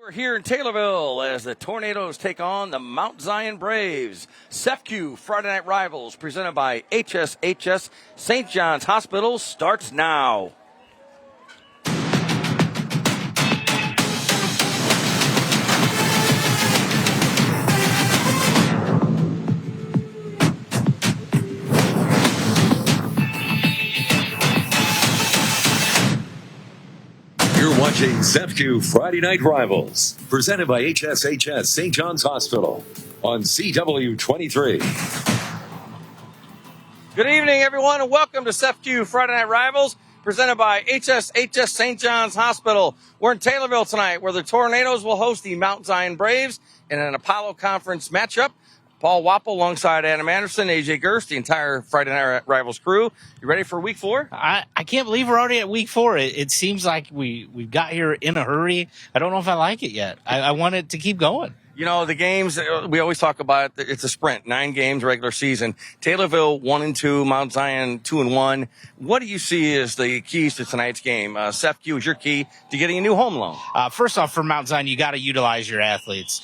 We're here in Taylorville as the Tornadoes take on the Mount Zion Braves. SEFCU Friday Night Rivals presented by HSHS St. John's Hospital starts now. Watching SEFCU Friday Night Rivals, presented by HSHS St. John's Hospital on CW23. Good evening, everyone, and welcome to SEFCU Friday Night Rivals, presented by HSHS St. John's Hospital. We're in Taylorville tonight, where the Tornadoes will host the Mount Zion Braves in an Apollo Conference matchup. Paul Wapple alongside Adam Anderson, AJ Gerst, the entire Friday Night Rivals crew. You ready for week 4? I can't believe we're already at week 4. It seems like we've got here in a hurry. I don't know if I like it yet. I want it to keep going. You know, the games, we always talk about it, it's a sprint, 9 games, regular season. Taylorville 1-2, Mount Zion 2-1. What do you see as the keys to tonight's game? SEFCU is your key to getting a new home loan. First off, for Mount Zion, you got to utilize your athletes.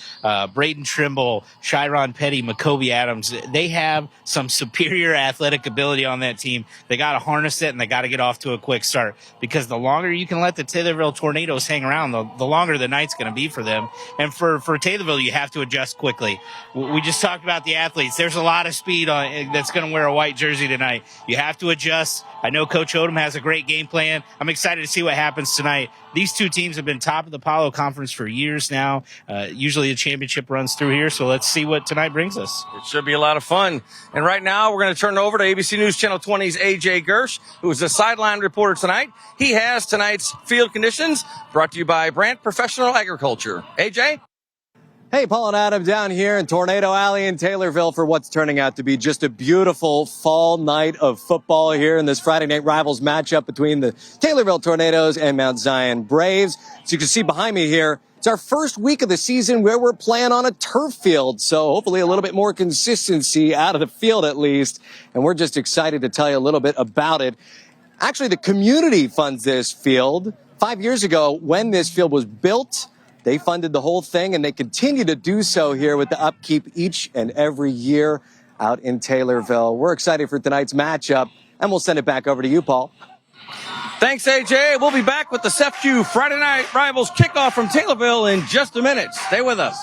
Braden Trimble, Chiron Petty, Macoby Adams, they have some superior athletic ability on that team. They got to harness it, and they got to get off to a quick start, because the longer you can let the Taylorville Tornadoes hang around, the longer the night's going to be for them. And for Taylorville, you have to adjust quickly. We just talked about the athletes. There's a lot of speed that's going to wear a white jersey tonight. You have to adjust. I know Coach Odom has a great game plan. I'm excited to see what happens tonight. These two teams have been top of the Apollo Conference for years now. Usually the championship runs through here, so let's see what tonight brings us. It should be a lot of fun. And right now, we're going to turn it over to ABC News Channel 20's AJ Gersh, who is the sideline reporter tonight. He has tonight's field conditions, brought to you by Brandt Professional Agriculture. AJ? Hey, Paul and Adam down here in Tornado Alley in Taylorville for what's turning out to be just a beautiful fall night of football here in this Friday Night Rivals matchup between the Taylorville Tornadoes and Mount Zion Braves. So you can see behind me here, it's our first week of the season where we're playing on a turf field. So hopefully a little bit more consistency out of the field at least. And we're just excited to tell you a little bit about it. Actually, the community funds this field. 5 years ago, when this field was built, they funded the whole thing, and they continue to do so here with the upkeep each and every year out in Taylorville. We're excited for tonight's matchup, and we'll send it back over to you, Paul. Thanks, AJ. We'll be back with the SEFCU Friday Night Rivals kickoff from Taylorville in just a minute. Stay with us.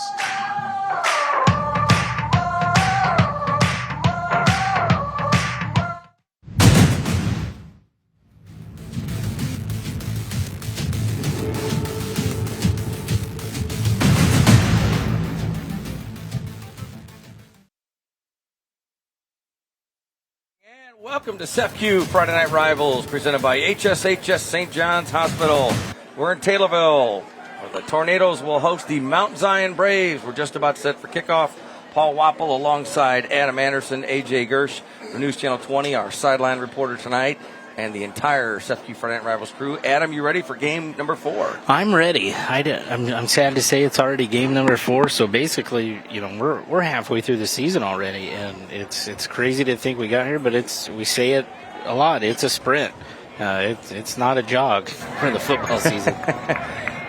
Welcome to SEFCU Friday Night Rivals, presented by HSHS St. John's Hospital. We're in Taylorville, where the Tornadoes will host the Mount Zion Braves. We're just about set for kickoff. Paul Wapple alongside Adam Anderson, AJ Gersh, for News Channel 20, our sideline reporter tonight, and the entire SEFCU Friday Night Rivals crew. Adam, you ready for game number 4? I'm ready. I'm sad to say it's already game number 4. So basically, we're halfway through the season already, and it's crazy to think we got here. But we say it a lot. It's a sprint. It's not a jog for the football season.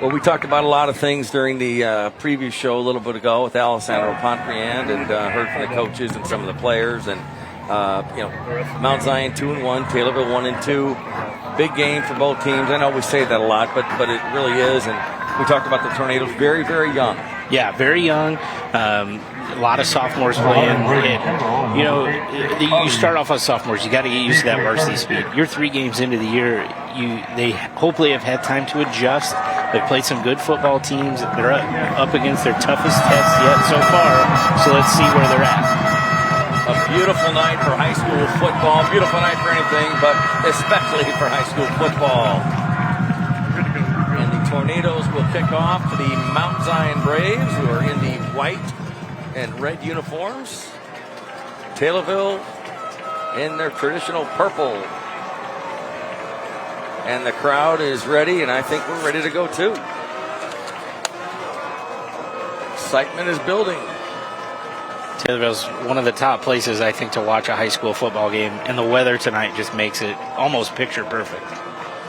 Well, we talked about a lot of things during the preview show a little bit ago with Alessandro Pontriand, and heard from the coaches and some of the players, and Mount Zion 2-1, Taylorville 1-2. Big game for both teams. I know we say that a lot, but it really is. And we talked about the Tornadoes, very, very young. Yeah, very young. A lot of sophomores playing. You start off as sophomores. You got to get used to that varsity speed. You're 3 games into the year. They hopefully have had time to adjust. They've played some good football teams. They're up against their toughest tests yet so far. So let's see where they're at. A beautiful night for high school football. Beautiful night for anything, but especially for high school football. And the Tornadoes will kick off to the Mount Zion Braves, who are in the white and red uniforms. Taylorville in their traditional purple. And the crowd is ready, and I think we're ready to go too. Excitement is building. Taylorville's one of the top places, I think, to watch a high school football game, and the weather tonight just makes it almost picture perfect.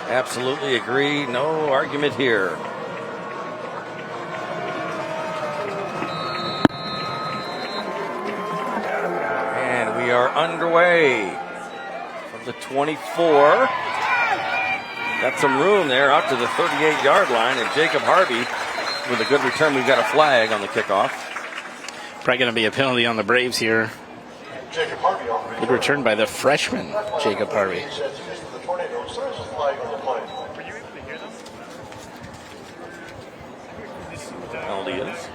Absolutely agree. No argument here. underway from the 24. Got some room there out to the 38-yard line, and Jacob Harvey with a good return. We've got a flag on the kickoff. Probably going to be a penalty on the Braves here. Good return by the freshman, Jacob Harvey. Penalty is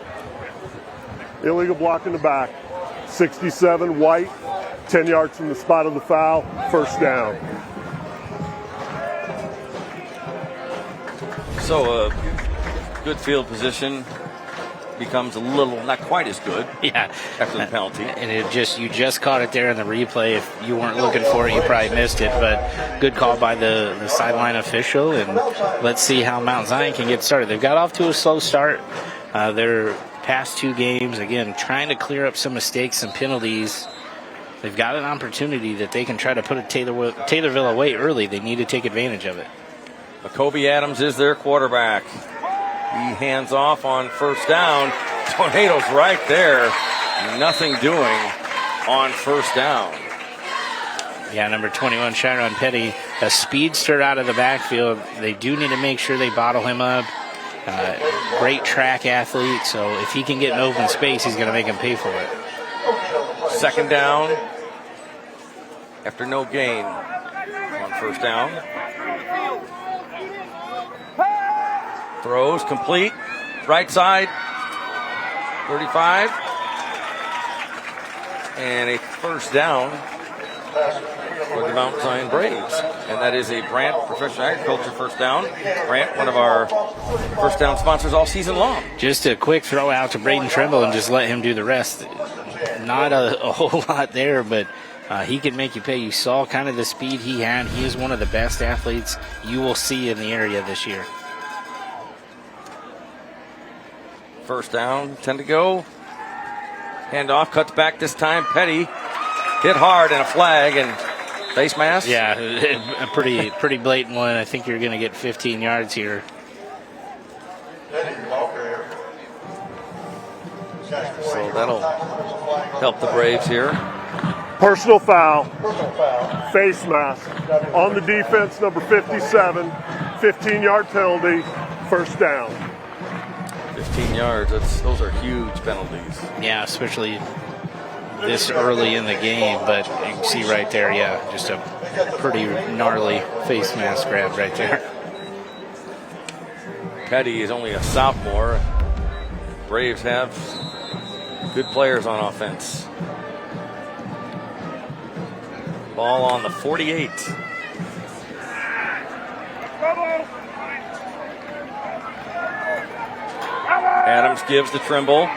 illegal block in the back. 67, White, 10 yards from the spot of the foul, first down. so a good field position becomes a little not quite as good. Yeah, after the penalty. And you just caught it there in the replay. If you weren't looking for it, you probably missed it. But good call by the sideline official. And let's see how Mount Zion can get started. They've got off to a slow start. Their past two games, again, trying to clear up some mistakes, some penalties. They've got an opportunity that they can try to put a Taylorville away early. They need to take advantage of it. Macoby Adams is their quarterback. He hands off on first down. Tornadoes right there. Nothing doing on first down. Yeah, number 21, Chiron Petty, a speedster out of the backfield. They do need to make sure they bottle him up. Great track athlete, so if he can get an open space, he's going to make him pay for it. Second down after no gain on first down. Throws complete. Right side. 35. And a first down for the Mount Zion Braves. And that is a Brant Professional Agriculture first down. Brant, one of our first down sponsors all season long. Just a quick throw out to Braden Trimble and just let him do the rest. Not a whole lot there, but he can make you pay. You saw kind of the speed he had. He is one of the best athletes you will see in the area this year. First down, 10 to go. Handoff, cuts back this time. Petty hit hard and a flag and face mask. Yeah, a pretty blatant one. I think you're going to get 15 yards here. So that'll help the Braves here. Personal foul. Face mask. On the defense, number 57. 15-yard penalty. First down. 15 yards. Those are huge penalties. Yeah, especially this early in the game. But you can see right there, yeah, just a pretty gnarly face mask grab right there. Petty is only a sophomore. Braves have good players on offense. Ball on the 48. Adams gives to Trimble.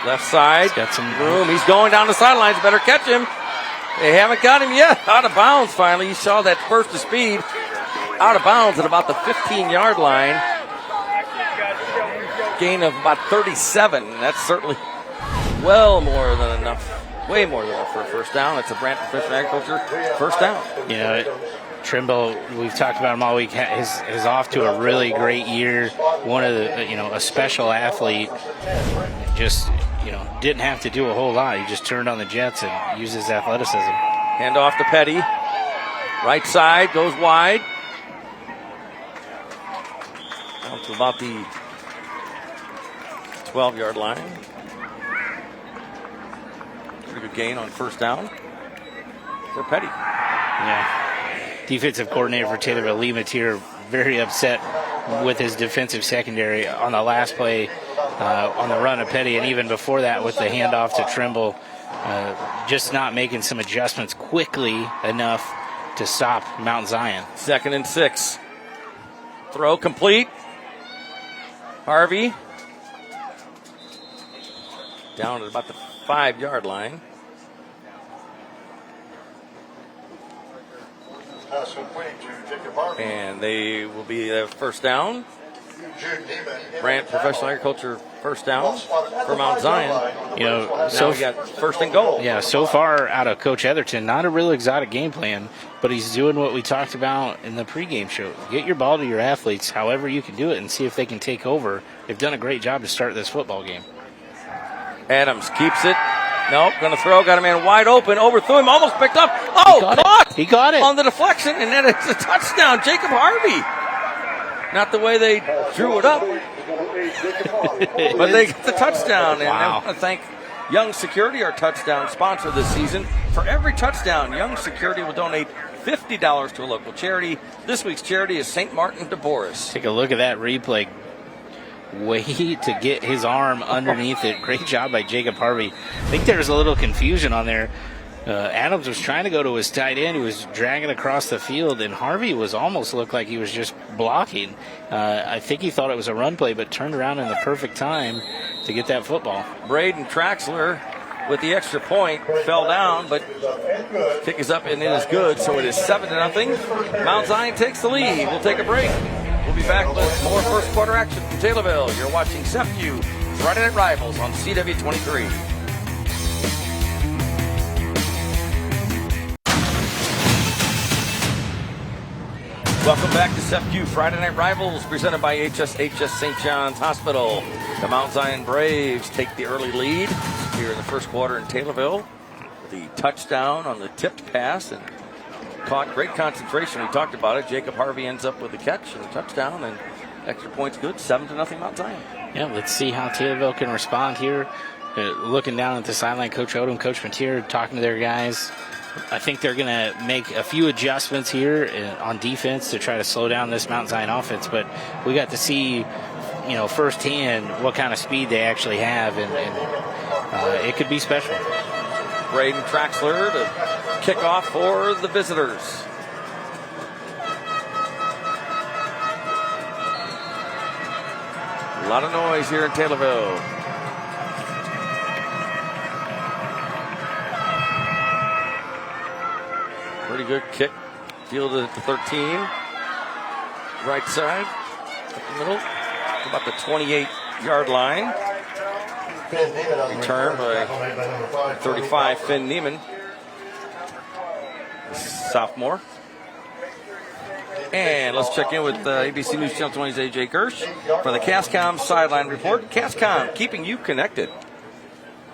Left side. Got some room. He's going down the sidelines. Better catch him. They haven't got him yet. Out of bounds finally. You saw that burst of speed. Out of bounds at about the 15-yard line. Gain of about 37. That's certainly well more than enough. Way more than enough for a first down. It's a Brant Professional Agriculture first down. You know, Trimble, we've talked about him all week, is off to a really great year. One of the, a special athlete. Just, didn't have to do a whole lot. He just turned on the jets and used his athleticism. Hand off to Petty. Right side goes wide. Down to about the 12-yard line. Pretty good gain on first down for Petty. Yeah. Defensive coordinator for Taylorville, Lee Matier, very upset with his defensive secondary on the last play on the run of Petty, and even before that with the handoff to Trimble, just not making some adjustments quickly enough to stop Mount Zion. 2nd and 6. Throw complete. Harvey down at about the 5-yard line. And they will be the first down. Brant Professional Agriculture first down for Mount Zion. So we got first and goal. Yeah, so far out of Coach Etherton, not a real exotic game plan, but he's doing what we talked about in the pregame show. Get your ball to your athletes however you can do it and see if they can take over. They've done a great job to start this football game. Adams keeps it. Nope, gonna throw, got a man wide open, overthrew him, almost picked up. Oh, caught! He caught it. On the deflection, and then it's a touchdown. Jacob Harvey. Not the way they drew it up, but they got the touchdown. And I want to thank Young Security, our touchdown sponsor this season. For every touchdown, Young Security will donate $50 to a local charity. This week's charity is St. Martin de Porres. Take a look at that replay. Way to get his arm underneath it. Great job by Jacob Harvey. I think there was a little confusion on there. Adams was trying to go to his tight end. He was dragging across the field, and Harvey was almost looked like he was just blocking. I think he thought it was a run play, but turned around in the perfect time to get that football. Braden Traxler with the extra point fell down, but kick is up and it is good. So it is 7-0. Mount Zion takes the lead. We'll take a break. We'll be back with more first quarter action from Taylorville. You're watching SEPCU Friday Night Rivals on CW23. Welcome back to SEPCU Friday Night Rivals, presented by HSHS St. John's Hospital. The Mount Zion Braves take the early lead here in the first quarter in Taylorville. The touchdown on the tipped pass and caught, great concentration. We talked about it. Jacob Harvey ends up with the catch and the touchdown, and extra points good. 7-0 Mount Zion. Yeah, let's see how Taylorville can respond here. Looking down at the sideline, Coach Odom, Coach Mateer talking to their guys. I think they're going to make a few adjustments here on defense to try to slow down this Mount Zion offense. But we got to see, firsthand what kind of speed they actually have, and it could be special. Braden Traxler to kick off for the visitors. A lot of noise here in Taylorville. Pretty good kick. Fielded at the 13. Right side. Up the middle. About the 28-yard line. Return by 35, Finn Neiman. Sophomore. And let's check in with ABC News Channel 20's AJ Kirsch for the CASCOM sideline report. CASCOM, keeping you connected.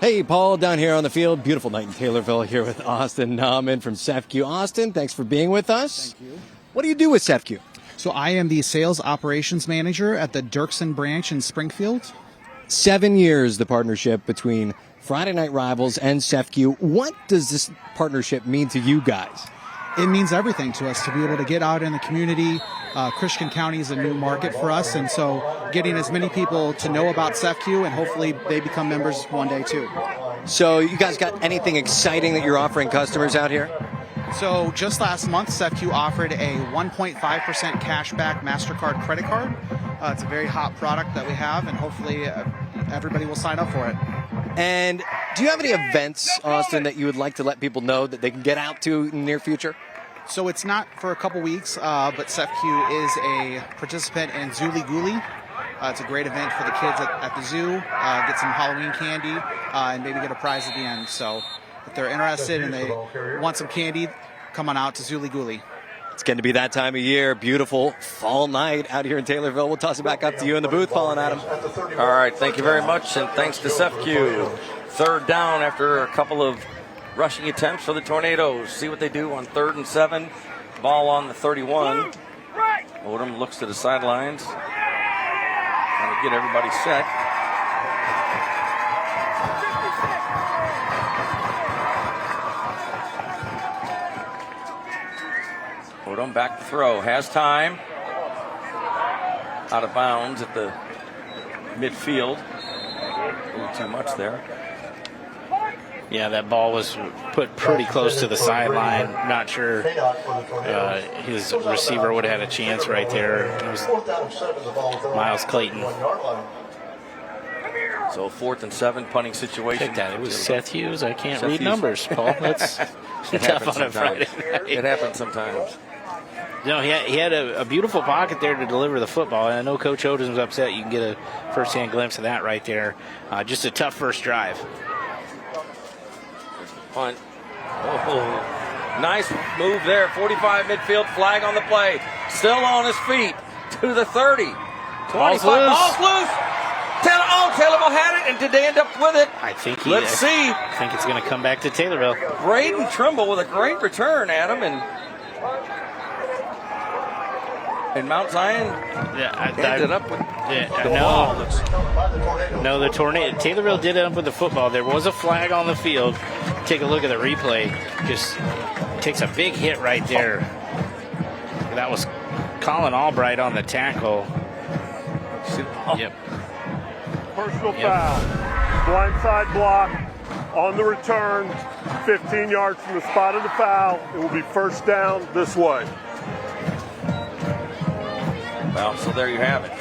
Hey, Paul, down here on the field. Beautiful night in Taylorville here with Austin Nauman from SEPCU. Austin, thanks for being with us. Thank you. What do you do with SEPCU? So I am the sales operations manager at the Dirksen branch in Springfield. 7 years, the partnership between Friday Night Rivals and SEPCU. What does this partnership mean to you guys? It means everything to us to be able to get out in the community. Christian County is a new market for us, and so getting as many people to know about SEPCU, and hopefully they become members one day too. So you guys got anything exciting that you're offering customers out here? So just last month, SEPCU offered a 1.5% cashback MasterCard credit card. It's a very hot product that we have, and hopefully everybody will sign up for it. And do you have any events, Austin, that you would like to let people know that they can get out to in the near future? So it's not for a couple weeks, but SEPCU is a participant in Zooly Gooly. It's a great event for the kids at the zoo. Get some Halloween candy and maybe get a prize at the end. So if they're interested and they want some candy, come on out to Zooly Gooly. It's going to be that time of year. Beautiful fall night out here in Taylorville. We'll toss it back up to you in the booth, Paul and Adam. All right, thank you very much, and thanks to SEPCU. Third down after a couple of rushing attempts for the Tornadoes. See what they do on 3rd and 7. Ball on the 31. Odom looks to the sidelines. Trying to get everybody set. Odom back to throw. Has time. Out of bounds at the midfield. A little too much there. Yeah, that ball was put pretty close to the sideline. Not sure his receiver would have had a chance right there. It was Miles Clayton. So 4th and 7, punting situation. Pick that. It was Seth Hughes. I can't Seth read Hughes. numbers, Paul. That's tough on a Friday night. It happens sometimes. No, he had a beautiful pocket there to deliver the football. And I know Coach Odom was upset. You can get a first-hand glimpse of that right there. Just a tough first drive. Punt. Oh, nice move there. 45 midfield, flag on the play. Still on his feet to the 30. 25. Ball's loose. Taylorville had it, and did they end up with it? I think Let's see. I think it's going to come back to Taylorville. Braden Trimble with a great return, Adam, and Mount Zion ended up with the ball. No, the tornado. Taylorville did end up with the football. There was a flag on the field. Take a look at the replay. Just takes a big hit right there. That was Colin Albright on the tackle. Yep. Personal foul. Blindside block on the return. 15 yards from the spot of the foul. It will be first down this way. Well, so there you have it.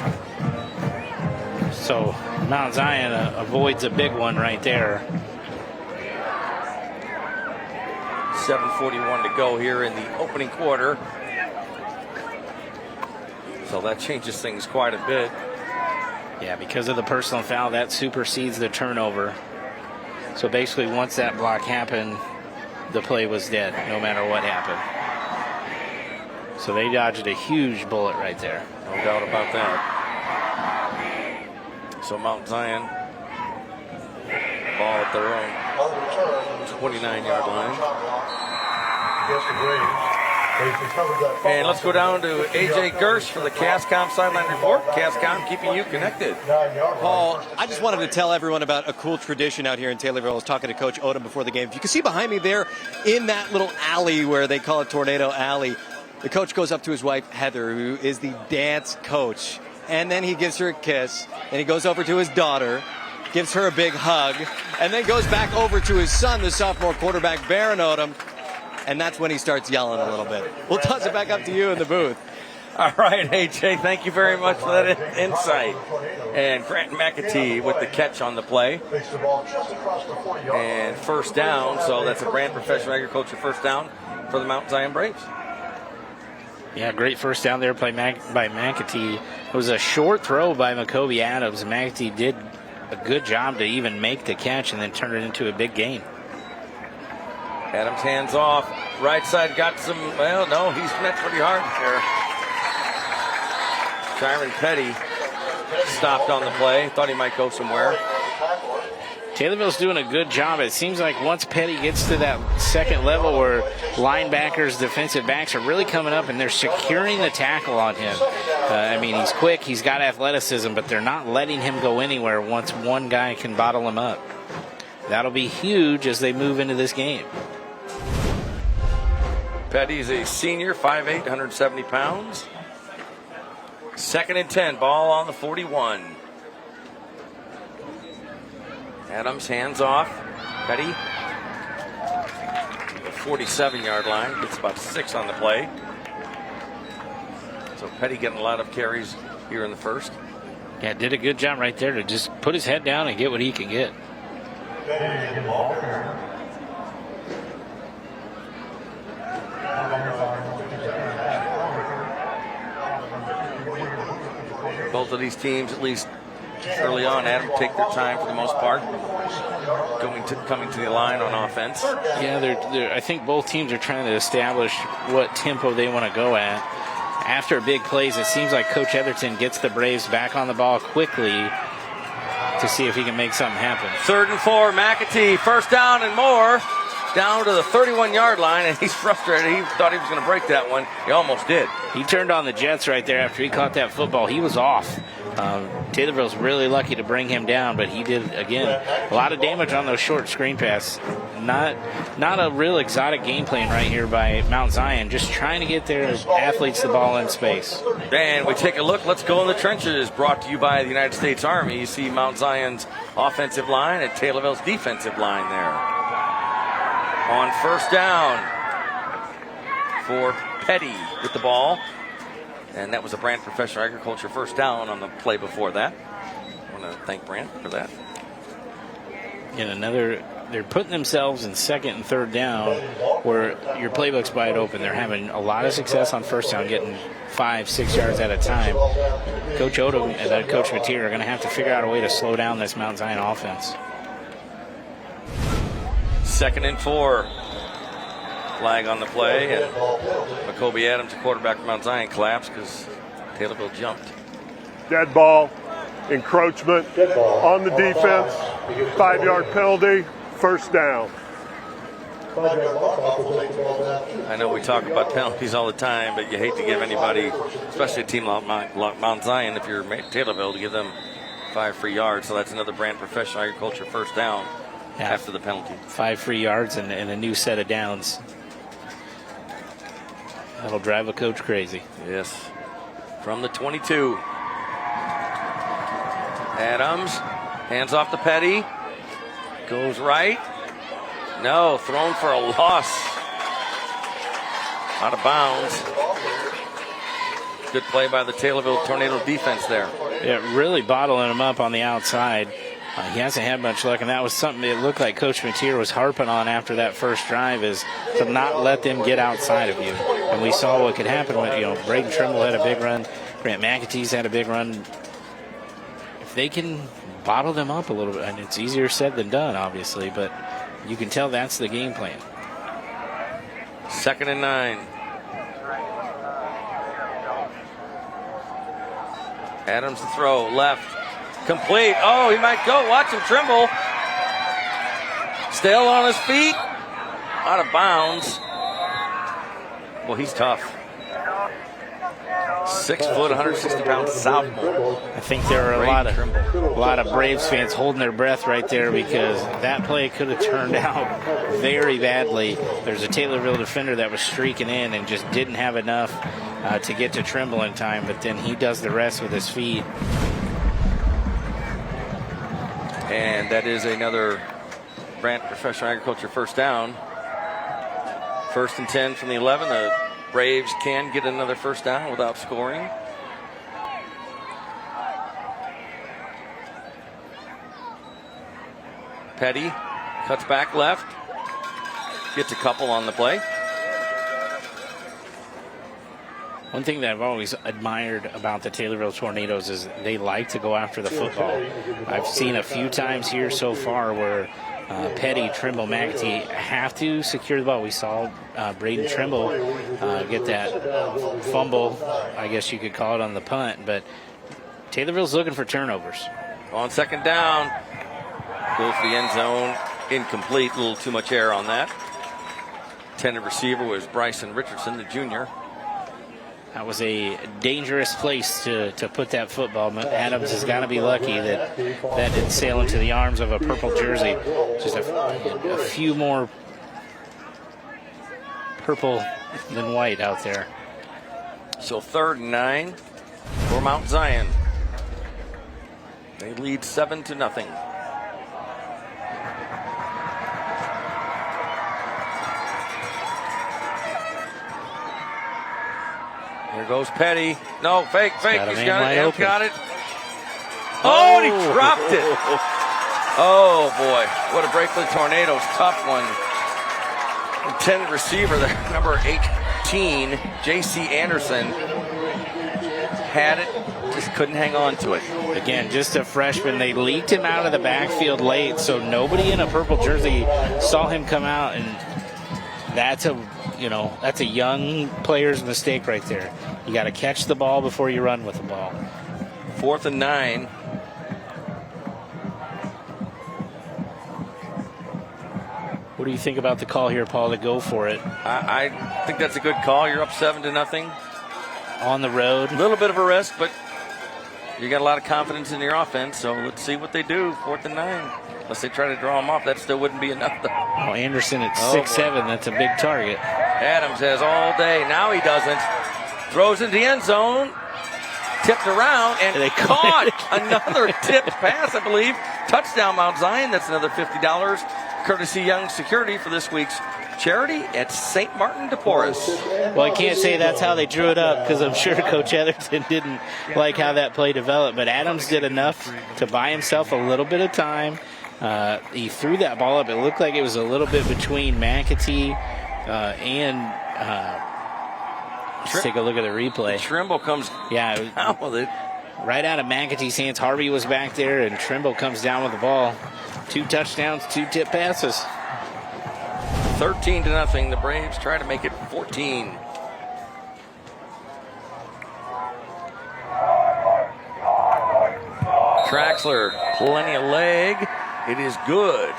So Mount Zion avoids a big one right there. 7:41 to go here in the opening quarter. So that changes things quite a bit. Yeah, because of the personal foul, that supersedes the turnover. So basically, once that block happened, the play was dead, no matter what happened. So they dodged a huge bullet right there. No doubt about that. So Mount Zion, ball at their own 29-yard line. And let's go down to A.J. Gersh for the Cascom sideline report. Cascom keeping you connected. Paul, I just wanted to tell everyone about a cool tradition out here in Taylorville. I was talking to Coach Odom before the game. If you can see behind me there in that little alley where they call it Tornado Alley, the coach goes up to his wife, Heather, who is the dance coach. And then he gives her a kiss. And he goes over to his daughter, gives her a big hug, and then goes back over to his son, the sophomore quarterback, Baron Odom. And that's when he starts yelling a little bit. We'll toss it back up to you in the booth. All right, AJ, thank you very much for that insight. And Grant McAtee with the catch on the play. And first down, so that's a Brand Professional Agriculture first down for the Mount Zion Braves. Yeah, great first down there by McAtee. It was a short throw by Makobe Adams. McAtee did a good job to even make the catch and then turn it into a big gain. Adams hands off. Right side got some, well, no, he's met pretty hard there. Tyron Petty stopped on the play. Thought he might go somewhere. Taylorville's doing a good job. It seems like once Petty gets to that second level where linebackers, defensive backs are really coming up and they're securing the tackle on him. I mean, he's quick, he's got athleticism, but they're not letting him go anywhere once one guy can bottle him up. That'll be huge as they move into this game. Petty's a senior, 5'8", 170 pounds. 2nd and 10, ball on the 41. Adams hands off. Petty, the 47-yard line, gets about 6 on the play. So Petty getting a lot of carries here in the first. Yeah, did a good job right there to just put his head down and get what he can get. Both of these teams, at least early on, Adam, take their time for the most part, coming to the line on offense. Yeah, I think both teams are trying to establish what tempo they want to go at. After big plays, it seems like Coach Etherton gets the Braves back on the ball quickly to see if he can make something happen. 3rd and 4, McAtee, first down and more, down to the 31-yard line, and he's frustrated. He thought he was going to break that one. He almost did. He turned on the Jets right there after he caught that football. He was off. Taylorville's really lucky to bring him down, but he did, again, a lot of damage on those short screen passes. Not a real exotic game plan right here by Mount Zion, just trying to get their athletes the ball in space. And we take a look. Let's go in the trenches. Brought to you by the United States Army. You see Mount Zion's offensive line and Taylorville's defensive line there. On first down for Petty with the ball. And that was a Brand Professional Agriculture first down on the play before that. I want to thank Brand for that. And they're putting themselves in 2nd and 3rd down where your playbook's wide open. They're having a lot of success on first down, getting 5-6 yards at a time. Coach Odom and Coach Mateer are going to have to figure out a way to slow down this Mount Zion offense. 2nd and 4. Flag on the play, and Makobe Adams, the quarterback from Mount Zion, collapsed because Taylorville jumped. Dead ball. encroachment on the defense, 5-yard penalty, first down. I know we talk about penalties all the time, but you hate to give anybody, especially a team like Mount Zion, if you're Taylorville, to give them 5 free yards. So that's another Brand Professional Agriculture first down after the penalty. 5 free yards and a new set of downs. That'll drive a coach crazy. Yes. From the 22. Adams hands off to Petty. Goes right. No, thrown for a loss. Out of bounds. Good play by the Taylorville Tornado defense there. Yeah, really bottling him up on the outside. He hasn't had much luck, and that was something it looked like Coach Mateer was harping on after that first drive, is to not let them get outside of you. And we saw what could happen when, Braden Trimble had a big run, Grant McAtee's had a big run. If they can bottle them up a little bit, and it's easier said than done, obviously, but you can tell that's the game plan. 2nd and 9. Adams to throw, left, complete. Oh, he might go. Watch him tremble. Still on his feet. Out of bounds. Well, he's tough. 6 foot, 160-pound sophomore. I think there are a lot of Braves fans holding their breath right there, because that play could have turned out very badly. There's a Taylorville defender that was streaking in and just didn't have enough to get to Trimble in time, but then he does the rest with his feet. And that is another Brant Professional Agriculture first down. 1st and 10 from the 11. The Braves can get another first down without scoring. Petty cuts back left. Gets a couple on the play. One thing that I've always admired about the Taylorville Tornadoes is they like to go after the football. I've seen a few times here so far where Petty, Trimble, McAtee have to secure the ball. We saw Braden Trimble get that fumble, I guess you could call it, on the punt, but Taylorville's looking for turnovers. On 2nd down, goes to the end zone, incomplete, a little too much air on that. Intended receiver was Bryson Richardson, the junior. That was a dangerous place to put that football. Adams has got to be lucky that didn't sail into the arms of a purple jersey. Just a few more purple than white out there. So 3rd and 9 for Mount Zion. They lead 7-0. Here goes Petty. No, fake. He's got it. Oh, and he dropped it. Oh, boy. What a break for the Tornadoes. Tough one. Intended receiver there, number 18, J.C. Anderson. Had it, just couldn't hang on to it. Again, just a freshman. They leaked him out of the backfield late, so nobody in a purple jersey saw him come out, and that's a young player's mistake right there. You got to catch the ball before you run with the ball. 4th and 9. What do you think about the call here, Paul, to go for it? I think that's a good call. You're up 7-0. On the road. A little bit of a risk, but you got a lot of confidence in your offense, so let's see what they do. 4th and 9. Unless they try to draw him off, that still wouldn't be enough, though. Oh, Anderson at 6'7", that's a big target. Adams has all day. Now he doesn't. Throws into the end zone. Tipped around and they caught another tipped pass, I believe. Touchdown, Mount Zion. That's another $50. Courtesy Young Security for this week's charity at St. Martin de Porres. Well, I can't say that's how they drew it up, because I'm sure Coach Etherton didn't like how that play developed. But Adams did enough to buy himself a little bit of time. He threw that ball up. It looked like it was a little bit between McAtee and let's take a look at the replay. Trimble comes down with it. Right out of McAtee's hands. Harvey was back there, and Trimble comes down with the ball. 2 touchdowns, 2 tip passes. 13-0. The Braves try to make it 14. Traxler, plenty of leg. It is good.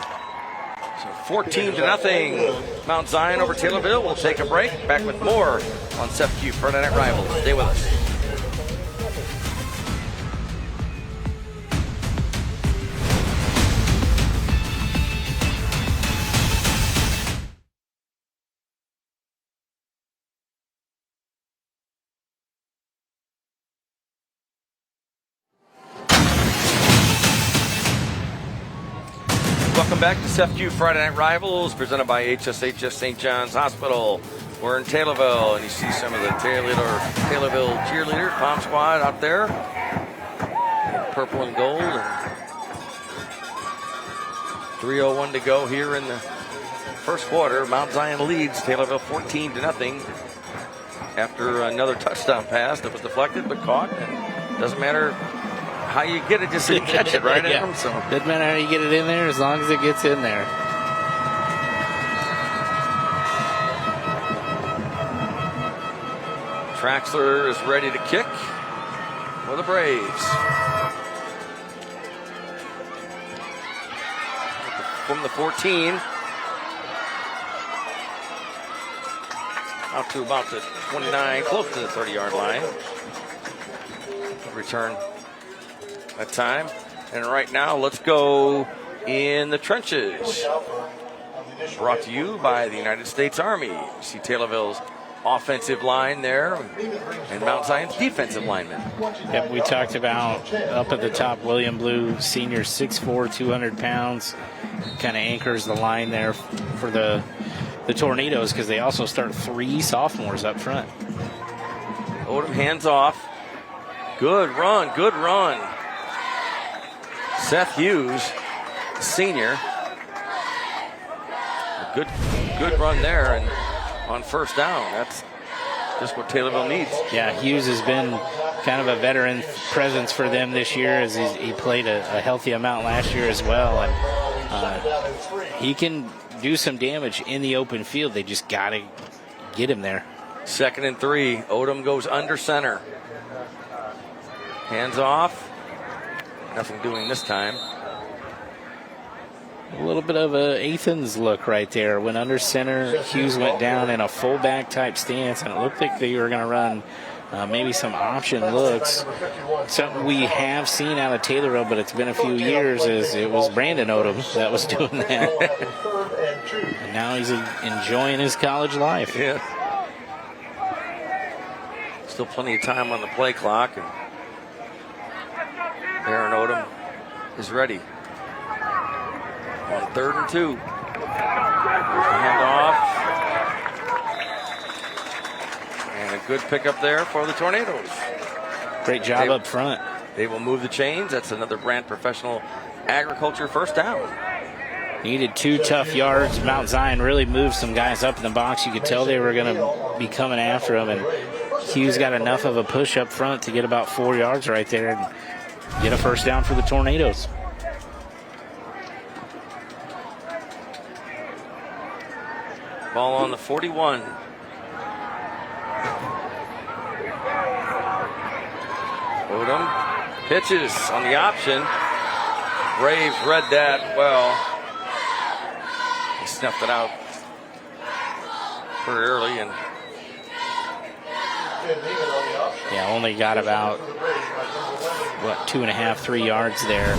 So 14-0. Mount Zion over Taylorville. We'll take a break. Back with more on SEPQ Friday Night Rivals. Stay with us. Welcome back to SEPQ Friday Night Rivals, presented by HSHS St. John's Hospital. We're in Taylorville, and you see some of the Taylorville cheerleaders, Ffa Squad out there. In purple and gold. And 3:01 to go here in the first quarter. Mount Zion leads Taylorville 14-0 after another touchdown pass that was deflected but caught. And doesn't matter how you get it, just so you catch it, right, Adam? Yeah. So doesn't matter how you get it in there as long as it gets in there. Traxler is ready to kick for the Braves. From the 14 out to about the 29, close to the 30-yard line. Return that time. And right now, let's go in the trenches. Brought to you by the United States Army. You see Taylorville's offensive line there and Mount Zion's defensive lineman. Yep, we talked about up at the top, William Blue, senior, 6'4", 200 pounds. Kind of anchors the line there for the Tornadoes because they also start 3 sophomores up front. Odom hands off. Good run, good run. Seth Hughes, senior. A good run there, and on first down. That's just what Taylorville needs. Yeah, Hughes has been kind of a veteran presence for them this year as he played a healthy amount last year as well. And he can do some damage in the open field. They just got to get him there. 2nd and 3. Odom goes under center. Hands off. Nothing doing this time. A little bit of a Athens look right there. Went under center. Hughes went down in a fullback type stance, and it looked like they were going to run maybe some option looks. Something we have seen out of Taylorville, but it's been a few years, is it was Brandon Odom that was doing that. And now he's enjoying his college life. Yeah. Still plenty of time on the play clock, and Aaron Odom is ready. On 3rd and 2. Hand off. And a good pickup there for the Tornadoes. Great job up front. They will move the chains. That's another Brand Professional Agriculture first down. Needed 2 tough yards. Mount Zion really moved some guys up in the box. You could tell they were going to be coming after him, and Hughes got enough of a push up front to get about 4 yards right there and get a first down for the Tornadoes. Ball on the 41. Odom pitches on the option. Braves read that well. He snuffed it out pretty early, and yeah, only got about 2.5, 3 yards there.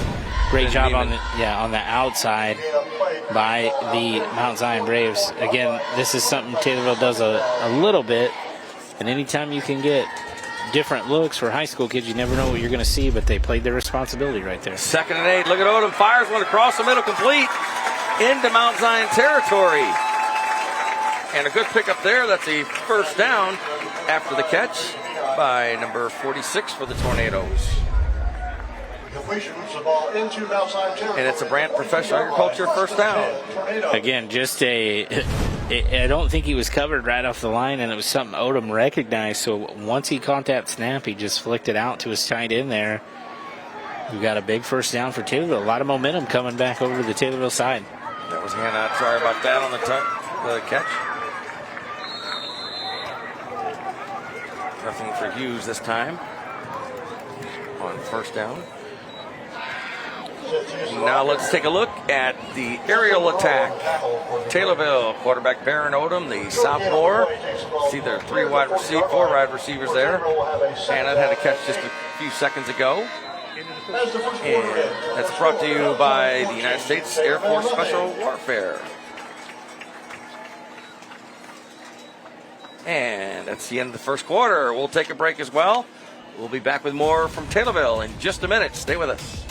Great job on the outside by the Mount Zion Braves. Again, this is something Taylorville does a little bit, and anytime you can get different looks for high school kids, you never know what you're going to see, but they played their responsibility right there. 2nd and 8. Look at Odom. Fires one across the middle, complete into Mount Zion territory. And a good pickup there. That's a first down after the catch by number 46 for the Tornadoes. And it's a Brand Professional Agriculture first down. Again, just I don't think he was covered right off the line, and it was something Odom recognized. So once he caught that snap, he just flicked it out to his tight end there. We've got a big first down for Taylorville. A lot of momentum coming back over to the Taylorville side. That was Hannah. Sorry about that on the catch. Nothing for Hughes this time on first down. Now let's take a look at the aerial attack. Taylorville quarterback Baron Odom, the sophomore. See their four wide receivers there. Shannon had a catch just a few seconds ago. And that's brought to you by the United States Air Force Special Warfare. And that's the end of the first quarter. We'll take a break as well. We'll be back with more from Taylorville in just a minute. Stay with us.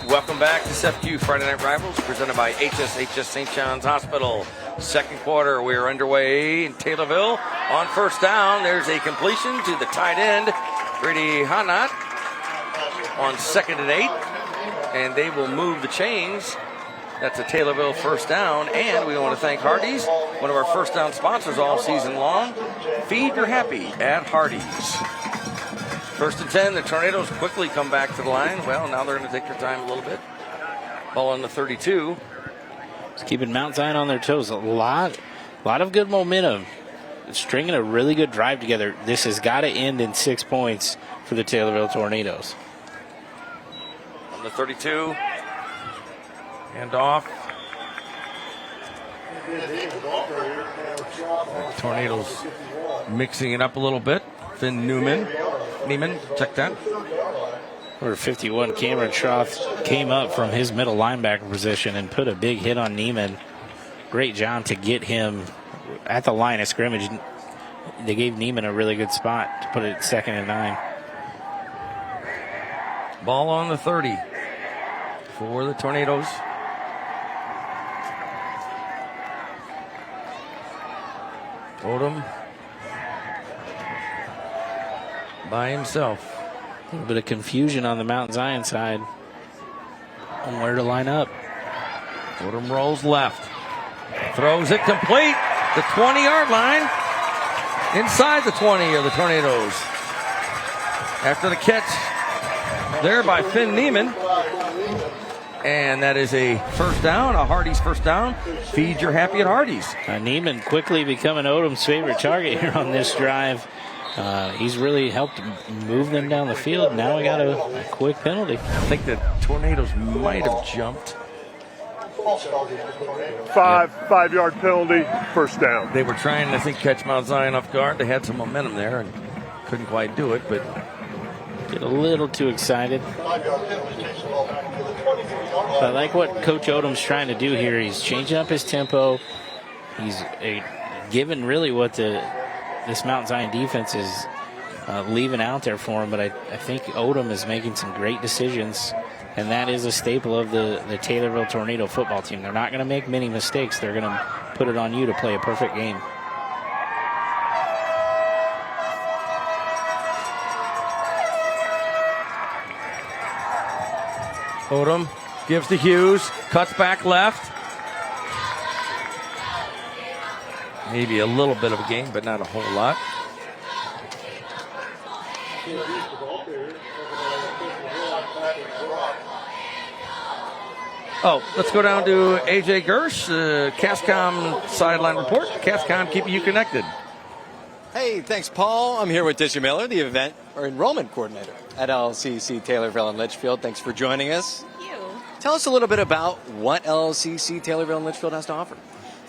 Welcome back to SFQ Friday Night Rivals, presented by HSHS St. John's Hospital. Second quarter, we are underway in Taylorville. On first down, there's a completion to the tight end, Brady Hanat, on 2nd and 8. And they will move the chains. That's a Taylorville first down. And we want to thank Hardee's, one of our first down sponsors all season long. Feed your happy at Hardee's. 1st and 10, the Tornadoes quickly come back to the line. Well, now they're going to take their time a little bit. Ball on the 32. Just keeping Mount Zion on their toes. A lot of good momentum. Stringing a really good drive together. This has got to end in 6 points for the Taylorville Tornadoes. On the 32. Hand off. Tornadoes mixing it up a little bit. Finn Neiman, check that. Number 51, Cameron Schroth, came up from his middle linebacker position and put a big hit on Neiman. Great job to get him at the line of scrimmage. They gave Neiman a really good spot to put it 2nd and 9. Ball on the 30 for the Tornadoes. Odom by himself. A little bit of confusion on the Mount Zion side on where to line up. Odom rolls left. Throws it complete. The 20-yard line. Inside the 20 of the Tornadoes. After the catch there by Finn Neiman. And that is a first down, a Hardee's first down. Feed your happy at Hardee's. Neiman quickly becoming Odom's favorite target here on this drive. He's really helped move them down the field. Now we got a quick penalty. I think the Tornadoes might have jumped. 5-yard penalty, first down. They were trying, I think, catch Mount Zion off guard. They had some momentum there and couldn't quite do it, but get a little too excited. But I like what Coach Odom's trying to do here. He's changing up his tempo. He's given really what this Mount Zion defense is leaving out there for him. But I think Odom is making some great decisions, and that is a staple of the Taylorville Tornado football team. They're not going to make many mistakes. They're going to put it on you to play a perfect game. Odom gives to Hughes, cuts back left. Maybe a little bit of a gain, but not a whole lot. Oh, let's go down to AJ Gersh, CASCOM sideline report. CASCOM keeping you connected. Hey, thanks, Paul. I'm here with Tisha Miller, the event or enrollment coordinator at LLCC Taylorville and Litchfield. Thanks for joining us. Thank you. Tell us a little bit about what LLCC Taylorville and Litchfield has to offer.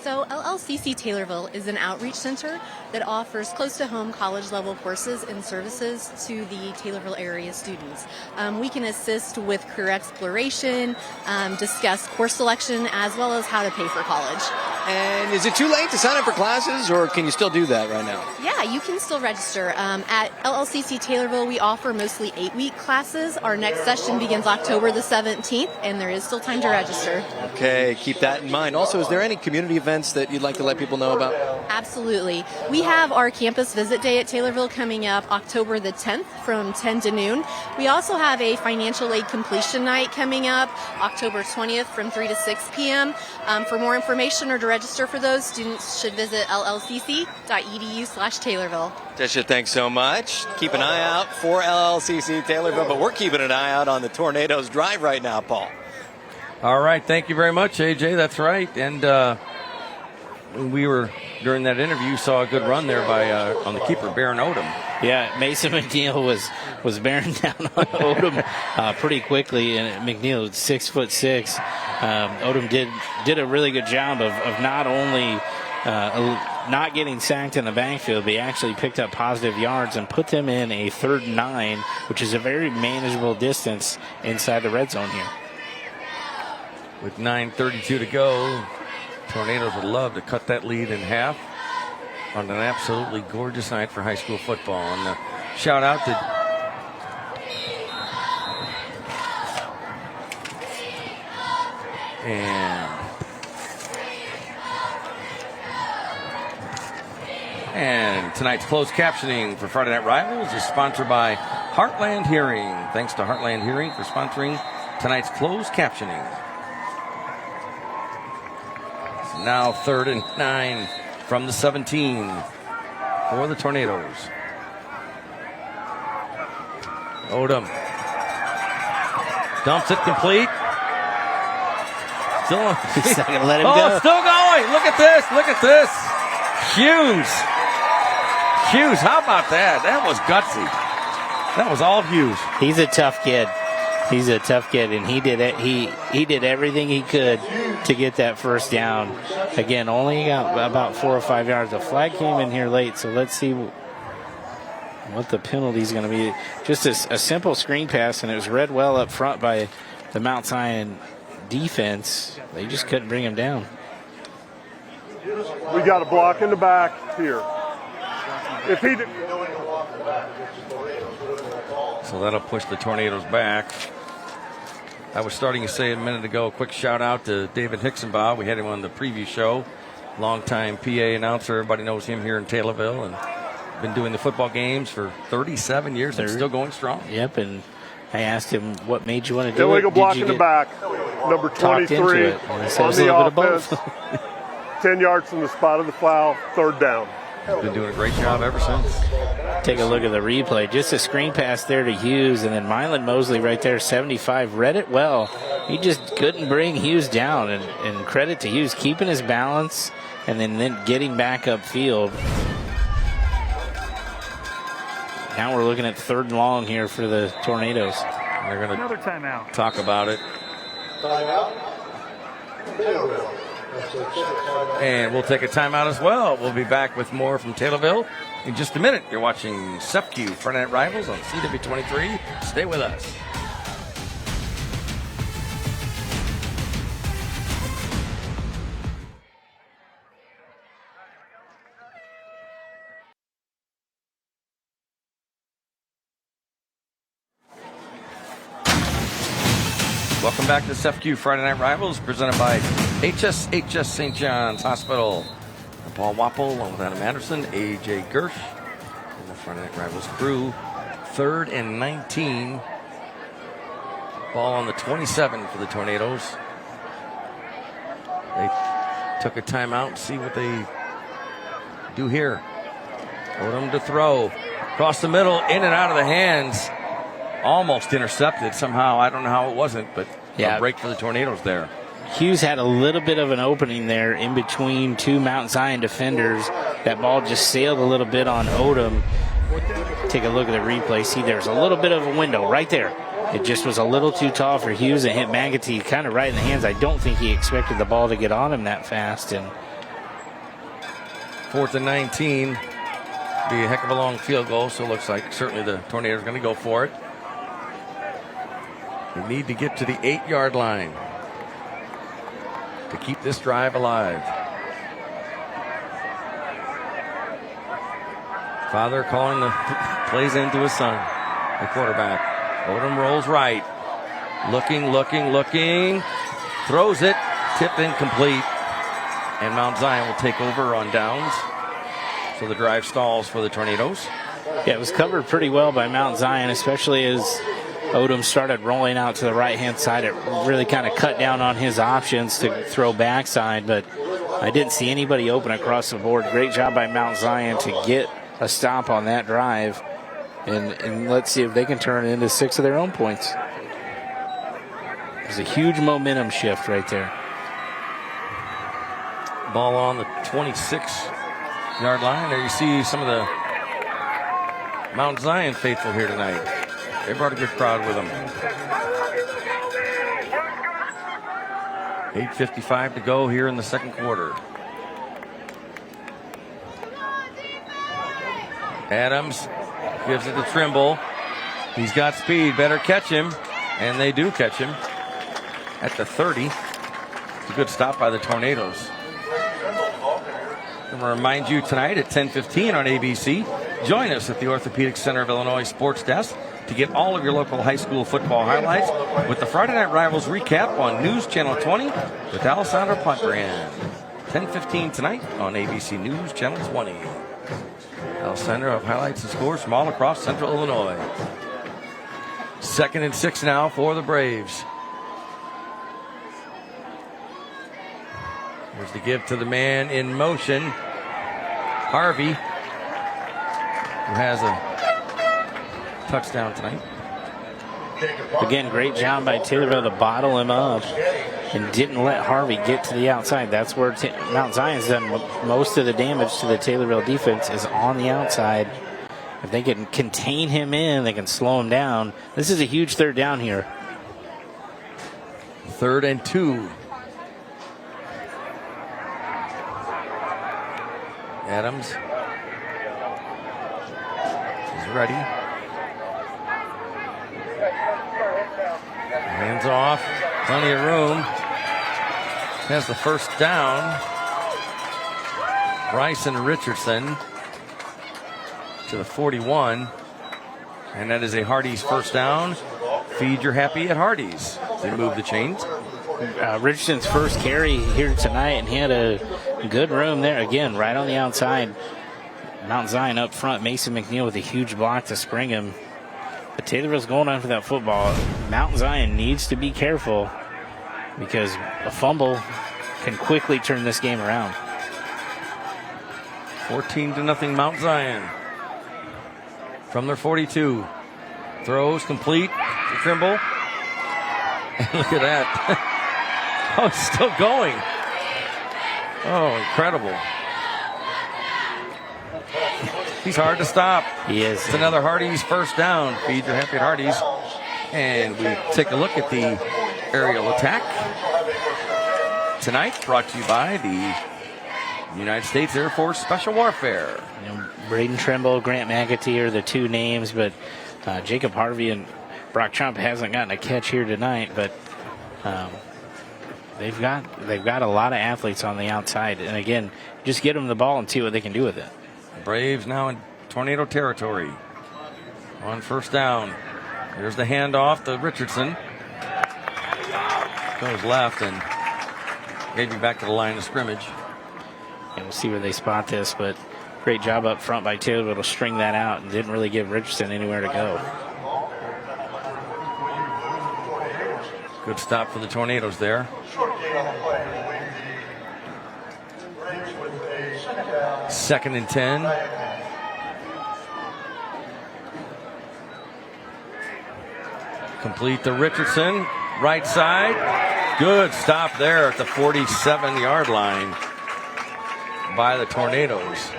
So LLCC Taylorville is an outreach center that offers close-to-home college-level courses and services to the Taylorville area students. We can assist with career exploration, discuss course selection, as well as how to pay for college. And is it too late to sign up for classes, or can you still do that right now? Yeah, you can still register. At LLCC Taylorville, we offer mostly 8-week classes. Our next session begins October the 17th, and there is still time to register. Okay, keep that in mind. Also, is there any community events that you'd like to let people know about? Absolutely. We have our campus visit day at Taylorville coming up October the 10th from 10 to noon. We also have a financial aid completion night coming up October 20th from 3 to 6 p.m. For more information or to register for those, students should visit llcc.edu/Taylorville. Tisha, thanks so much. Keep an eye out for LLCC Taylorville, but we're keeping an eye out on the Tornadoes drive right now, Paul. All right, thank you very much, AJ. That's right. And we were, during that interview, saw a good run there by on the keeper, Baron Odom. Yeah, Mason McNeil was bearing down on Odom pretty quickly, and McNeil, 6'6". Odom did a really good job of not only not getting sacked in the backfield, but he actually picked up positive yards and put them in a 3rd and 9, which is a very manageable distance inside the red zone here. With 9:32 to go, Tornadoes would love to cut that lead in half on an absolutely gorgeous night for high school football. And shout out to and tonight's closed captioning for Friday Night Rivals is sponsored by Heartland Hearing. Thanks to Heartland Hearing for sponsoring tonight's closed captioning. Now 3rd and 9 from the 17 for the Tornadoes. Odom dumps it complete. Still on. He's not going to let him go. Still going. Look at this. Look at this. Hughes, how about that? That was gutsy. That was all Hughes. He's a tough kid. He's a tough kid, and he did it. He did everything he could to get that first down. Again, only got about 4 or 5 yards. The flag came in here late, so let's see what the penalty is going to be. Just a simple screen pass, and it was read well up front by the Mount Zion defense. They just couldn't bring him down. We got a block in the back here. If he did, so that'll push the Tornadoes back. I was starting to say a minute ago, a quick shout out to David Hicksonbaugh. We had him on the preview show. Longtime PA announcer. Everybody knows him here in Taylorville, and been doing the football games for 37 years and still going strong. Yep, and I asked him what made you want to do illegal block in the back. Number 23 on the offense. 10 yards from the spot of the foul, 3rd down. He's been doing a great job ever since. Take a look at the replay. Just a screen pass there to Hughes, and then Mylan Mosley right there, 75, read it well. He just couldn't bring Hughes down, and credit to Hughes keeping his balance and then getting back upfield. Now we're looking at 3rd and long here for the Tornadoes. They're going Another timeout. Talk about it. Timeout. And we'll take a timeout as well. We'll be back with more from Taylorville in just a minute. You're watching SFQ Friday Night Rivals on CW23. Stay with us. Welcome back to SFQ Friday Night Rivals, presented by HSHS St. John's Hospital. Paul Wapple, along with Adam Anderson, AJ Gersh, and the Friday Night Rivals crew. 3rd and 19. Ball on the 27 for the Tornadoes. They took a timeout. See what they do here. Odom to throw. Across the middle, in and out of the hands. Almost intercepted somehow. I don't know how it wasn't, but a break for the Tornadoes there. Hughes had a little bit of an opening there in between 2 Mount Zion defenders. That ball just sailed a little bit on Odom. Take a look at the replay. See, there's a little bit of a window right there. It just was a little too tall for Hughes and hit Magotty kind of right in the hands. I don't think he expected the ball to get on him that fast. And 4th and 19. Be a heck of a long field goal, so it looks like certainly the Tornadoes are going to go for it. They need to get to the 8-yard line to keep this drive alive. Father calling the plays into his son, the quarterback. Odom rolls right. Looking. Throws it. Tip incomplete. And Mount Zion will take over on downs. So the drive stalls for the Tornadoes. Yeah, it was covered pretty well by Mount Zion, especially as Odom started rolling out to the right-hand side. It really kind of cut down on his options to throw backside, but I didn't see anybody open across the board. Great job by Mount Zion to get a stop on that drive, and let's see if they can turn it into 6 of their own points. There's a huge momentum shift right there. Ball on the 26-yard line. There you see some of the Mount Zion faithful here tonight. They brought a good crowd with them. 8:55 to go here in the second quarter. Adams gives it to Trimble. He's got speed. Better catch him. And they do catch him at the 30. It's a good stop by the Tornadoes. I'm going to remind you tonight at 10:15 on ABC, join us at the Orthopedic Center of Illinois Sports Desk to get all of your local high school football highlights with the Friday Night Rivals recap on News Channel 20 with Alessandra Pontbrand. 10:15 tonight on ABC News Channel 20. Alessandra of highlights and scores from all across Central Illinois. 2nd and 6 now for the Braves. Here's the give to the man in motion, Harvey, who has a touchdown tonight. Again, great job by Taylorville to bottle him up and didn't let Harvey get to the outside. That's where Mount Zion's done most of the damage to the Taylorville defense, is on the outside. If they can contain him in, they can slow him down. This is a huge 3rd down here. 3rd and 2. Adams is ready. Hands off. Plenty of room. Has the first down. Bryson Richardson to the 41. And that is a Hardee's first down. Feed your happy at Hardee's. They move the chains. Richardson's first carry here tonight, and he had a good room there. Again, right on the outside. Mount Zion up front. Mason McNeil with a huge block to spring him. But Taylorville's going on for that football. Mount Zion needs to be careful because a fumble can quickly turn this game around. 14-0 Mount Zion. From their 42. Throws complete to Trimble. And look at that. Oh, it's still going. Oh, incredible. He's hard to stop. He is. It's another Hardee's first down. Feed your happy at Hardee's. And we take a look at the aerial attack tonight, brought to you by the United States Air Force Special Warfare. You know, Braden Trimble, Grant McAtee are the two names, but Jacob Harvey and Brock Trump hasn't gotten a catch here tonight, but they've got a lot of athletes on the outside. And again, just get them the ball and see what they can do with it. Braves now in Tornado territory. On first down. Here's the handoff to Richardson. Goes left and maybe back to the line of scrimmage. And we'll see where they spot this, but great job up front by Taylor to string that out and didn't really give Richardson anywhere to go. Good stop for the Tornadoes there. Second and 10. Complete to Richardson. Right side. Good stop there at the 47-yard line by the Tornadoes.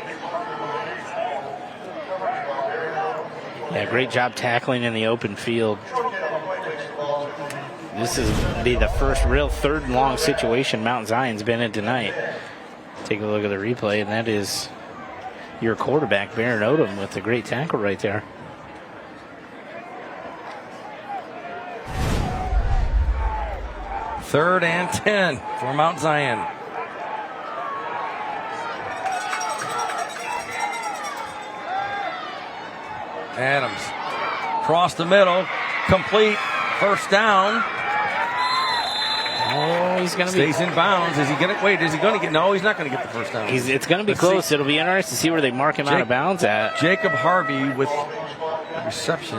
Yeah, great job tackling in the open field. This is the first real 3rd and long situation Mount Zion's been in tonight. Take a look at the replay, and that is your quarterback, Baron Odom, with a great tackle right there. Third and 10 for Mount Zion. Adams across the middle, complete, first down. Oh, he's going to Stays in bounds. Is he going to wait? Is he going to get? No, he's not going to get the first down. It's going to be close. It'll be interesting to see where they mark him out of bounds at. Jacob Harvey with reception.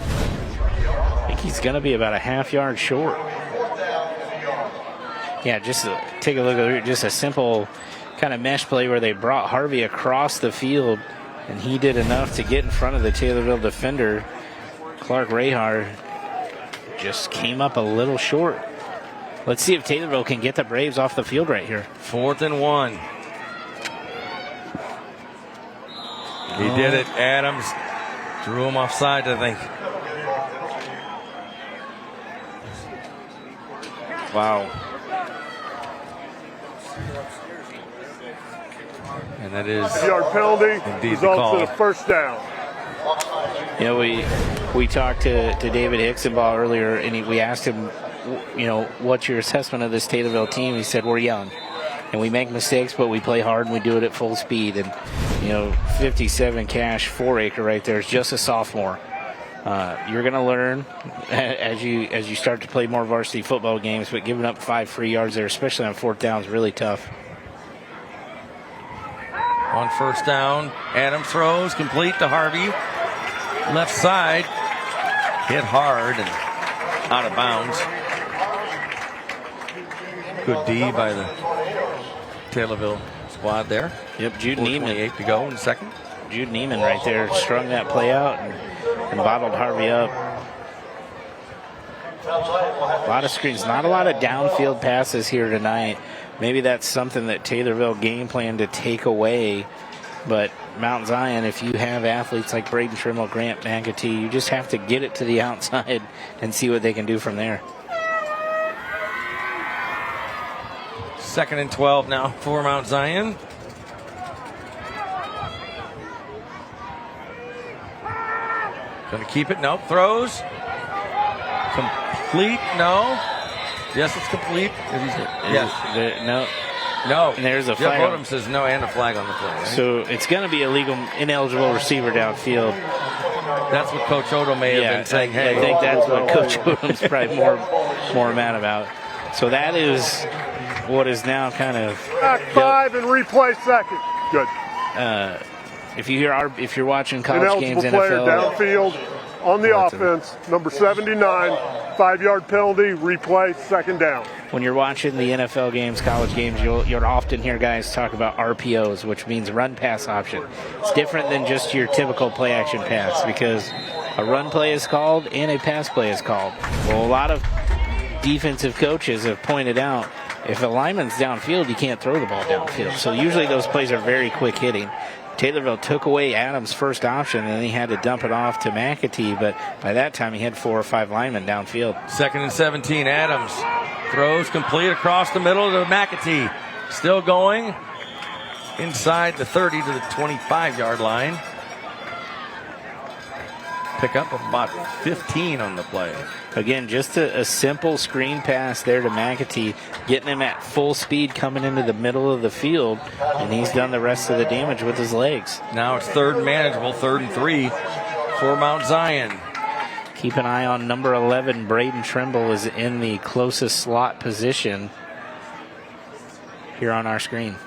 I think he's going to be about a half-yard short. Yeah, just take a look at just a simple kind of mesh play where they brought Harvey across the field, and he did enough to get in front of the Taylorville defender, Clark Rahar. just came up a little short. Let's see if Taylorville can get the Braves off the field right here. 4th and 1. He did it. Adams threw him offside, I think. Wow. And that is 5-yard penalty indeed the results call. in a first down. You know, we talked to David Hicksonball earlier, and we asked him, you know, what's your assessment of this Taylorville team? He said, we're young, and we make mistakes, but we play hard, and we do it at full speed. And, you know, 57 cash, 4-acre right there is just a sophomore. You're going to learn as you start to play more varsity football games, but giving up 5 free yards there, especially on 4th down, is really tough. On 1st down, Adams throws complete to Harvey. Left side, hit hard and out of bounds. Good D by the Taylorville squad there. Yep, Jude Neiman. 4:28 to go in the second. Jude Neiman right there strung that play out and bottled Harvey up. A lot of screens, not a lot of downfield passes here tonight. Maybe that's something that Taylorville game plan to take away. But Mount Zion, if you have athletes like Braden Trimble, Grant McAtee, you just have to get it to the outside and see what they can do from there. 2nd and 12 now for Mount Zion. Going to keep it. Nope. Throws. Complete. No. Yes, it's complete. Yes. No. No. And there's a Jeff flag. Odom says no and a flag on the play. Right? So it's going to be a legal ineligible receiver downfield. That's what Coach Odom may have been saying. Hey, I think that's what Coach Odom's probably more mad about. So that is what is now kind of Back 5 and replay second. Good. if you're watching college games, Ineligible player NFL, downfield on the offense. Number 79, 5-yard penalty, replay, second down. when you're watching the NFL games, college games, you'll often hear guys talk about RPOs, which means run pass option. It's different than just your typical play action pass because a run play is called and a pass play is called. Well, a lot of defensive coaches have pointed out if a lineman's downfield, you can't throw the ball downfield. So usually those plays are very quick hitting. Taylorville took away Adams' first option, and then he had to dump it off to McAtee, but by that time he had 4 or 5 linemen downfield. 2nd and 17, Adams throws complete across the middle to McAtee. Still going inside the 30 to the 25-yard line. Pick up about 15 on the play. Again, just a simple screen pass there to McAtee, getting him at full speed coming into the middle of the field, and he's done the rest of the damage with his legs. Now it's 3rd and manageable, 3rd and 3 for Mount Zion. Keep an eye on number 11, Braden Trimble is in the closest slot position here on our screen.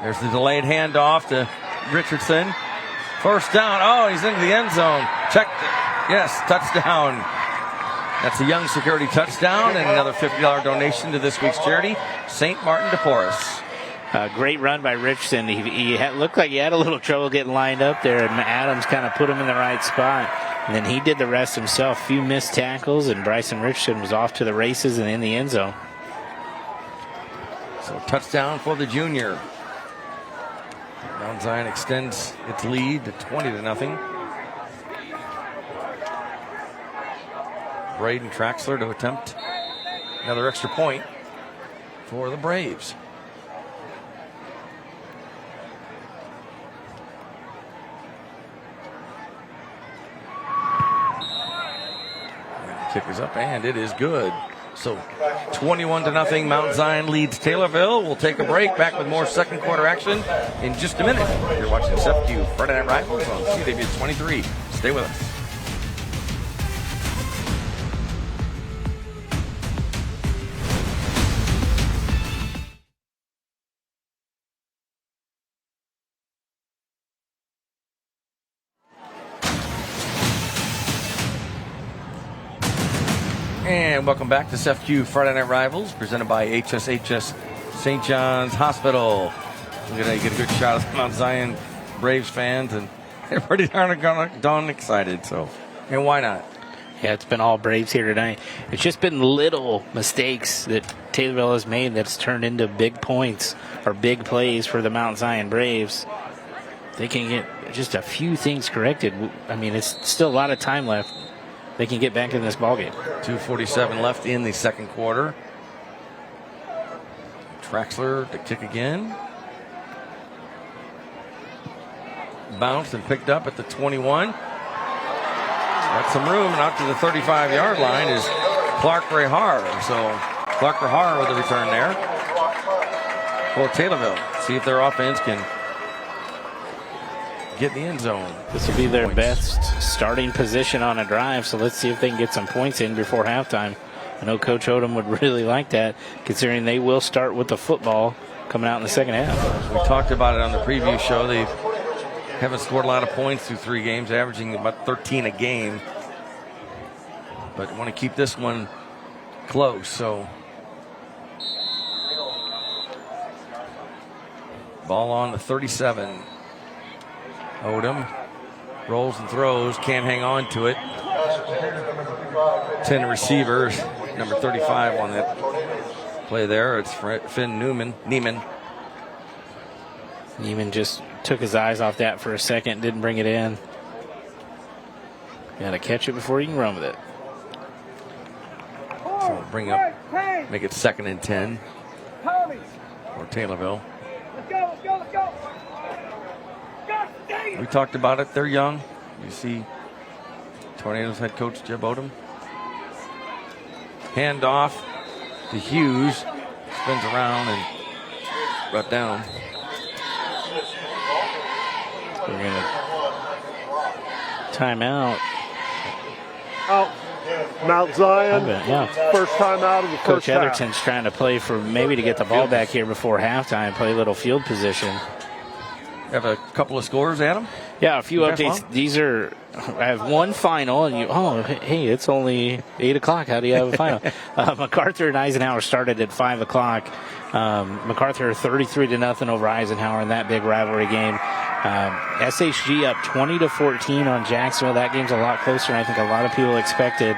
There's the delayed handoff to Richardson. First down. Oh, he's into the end zone. Checked it. Yes, touchdown. That's a Young Security touchdown and another $50 donation to this week's charity, St. Martin de Porres. Great run by Richardson. He looked like he had a little trouble getting lined up there, and Adams kind of put him in the right spot. And then he did the rest himself. Few missed tackles, and Bryson Richardson was off to the races and in the end zone. So touchdown for the junior. Mount Zion extends its lead to 20-0. Braden Traxler to attempt another extra point for the Braves. Kick is up and it is good. So 21-0, Mount Zion leads Taylorville. We'll take a break. Back with more second quarter action in just a minute. You're watching SFQ Friday Night Rivals on CW 23. Stay with us. And welcome back to SFQ Friday Night Rivals, presented by HSHS St. John's Hospital. We're going to get a good shot of the Mount Zion Braves fans, and they're pretty darn excited. So, and why not? Yeah, it's been all Braves here tonight. It's just been little mistakes that Taylorville has made that's turned into big points or big plays for the Mount Zion Braves. They can get just a few things corrected. I mean, it's still a lot of time left. They can get back in this ballgame. 2:47 left in the second quarter. Traxler to kick again. Bounced and picked up at the 21. Got some room, and out to the 35-yard line is Clark Rahar. So Clark Rahar with a return there for Taylorville. See if their offense can get in the end zone. This will be their best starting position on a drive, so let's see if they can get some points in before halftime. I know Coach Odom would really like that, considering they will start with the football coming out in the second half. We talked about it on the preview show. They haven't scored a lot of points through 3 games, averaging about 13 a game. But want to keep this one close, so. Ball on the 37. Odom rolls and throws, can't hang on to it. 10 receivers, number 35 on that play there. It's Finn Neiman. Neiman just took his eyes off that for a second, didn't bring it in. Got to catch it before you can run with it. So bring up, make it 2nd and 10 for Taylorville. Let's go. We talked about it. They're young. You see Tornadoes head coach Jeb Odom. Hand off to Hughes. Spins around and brought down. We're going to timeout. Out. Mount Zion. Yeah. First time out of the Coach first half. Etherton's trying to play for maybe to get the ball back here before halftime, play a little field position. Have a couple of scores, Adam? Yeah, a few Okay, updates. well. These are, I have one final, and hey, it's only 8 o'clock. How do you have a final? MacArthur and Eisenhower started at 5 o'clock. MacArthur 33-0 over Eisenhower in that big rivalry game. SHG up 20-14 on Jacksonville. That game's a lot closer than I think a lot of people expected.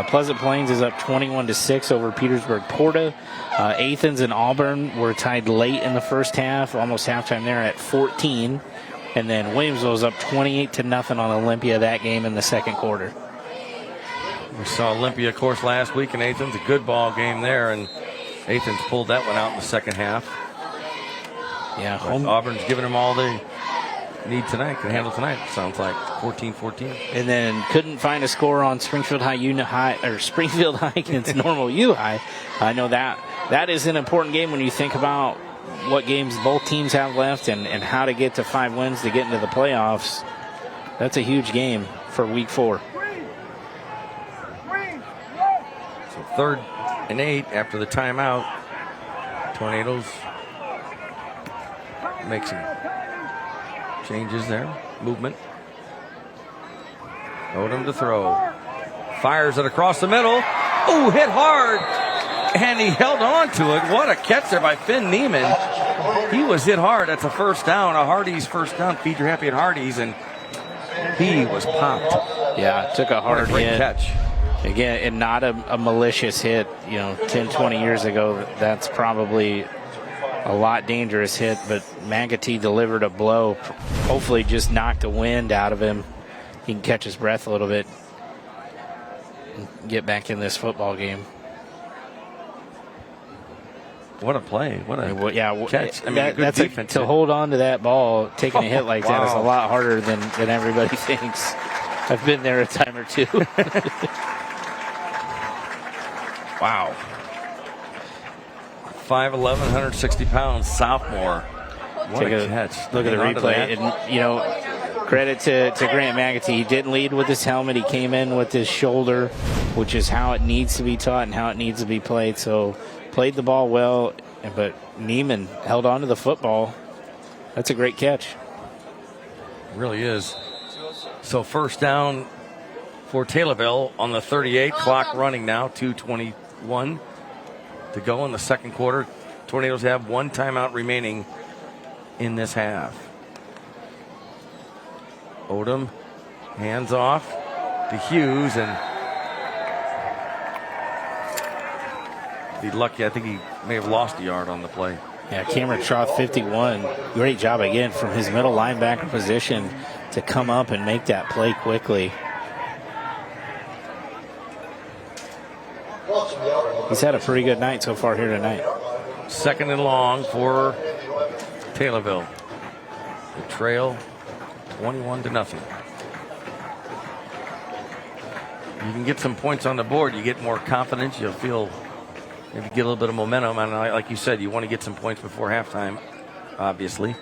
Pleasant Plains is up 21-6 over Petersburg Porta. Athens and Auburn were tied late in the first half, almost halftime there at 14. And then Williamsville was up 28-0 on Olympia that game in the second quarter. We saw Olympia, of course, last week in Athens. A good ball game there, and Athens pulled that one out in the second half. Yeah, But Auburn's giving them all they need tonight, can handle tonight, sounds like. 14-14. And then couldn't find a score on Springfield High against Normal U High. I know that is an important game when you think about what games both teams have left and how to get to 5 wins to get into the playoffs. That's a huge game for week 4. So 3rd and 8 after the timeout. Tornadoes make some changes there. Movement. Odom to throw. Fires it across the middle. Ooh, hit hard. And he held on to it. What a catch there by Finn Neiman. He was hit hard. That's a first down. A Hardee's first down. Feed your happy at Hardee's. And he was popped. Yeah, took a hard Great hit. catch. Again, and not a malicious hit. 10, 20 years ago, that's probably a lot dangerous hit, but Magatee delivered a blow. Hopefully just knocked the wind out of him. He can catch his breath a little bit and get back in this football game. What a play. What a catch. I mean, good defense. To hold on to that ball, taking a hit like that is a Wow. lot harder than everybody thinks. I've been there a time or two. Wow. 5'11", 160 pounds, sophomore. What a catch. Look at the Hanging on to replay. that. And, credit to Grant Magatee. He didn't lead with his helmet. He came in with his shoulder, which is how it needs to be taught and how it needs to be played. So played the ball well, but Neiman held on to the football. That's a great catch. Really is. So first down for Taylorville on the 38. Clock running now, 2:21 to go in the second quarter. Tornadoes have 1 timeout remaining in this half. Odom hands off to Hughes, and be lucky. I think he may have lost a yard on the play. Yeah, Cameron Troth, 51. Great job again from his middle linebacker position to come up and make that play quickly. He's had a pretty good night so far here tonight. 2nd and long for Taylorville. The trail 21-0. You can get some points on the board. You get more confidence. You'll feel maybe get a little bit of momentum. And like you said, you want to get some points before halftime, obviously.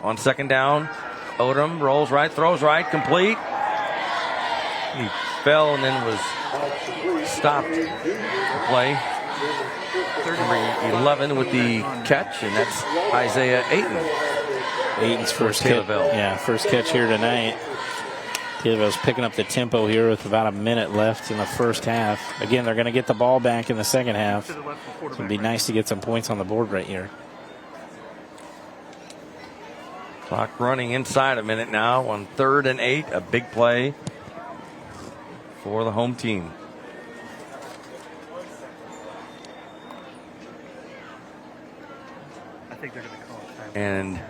On 2nd down, Odom rolls right, throws right, complete. He fell and then was stopped. Play. Number 11 with the catch, and that's Isaiah Ayton. Ayton's first catch. Yeah, first catch here tonight. Taylorville's picking up the tempo here with about a minute left in the first half. Again, they're going to get the ball back in the second half. So it'd be nice to get some points on the board right here. Clock running inside a minute now on 3rd and 8. A big play for the home team. I think they're going to call it time. And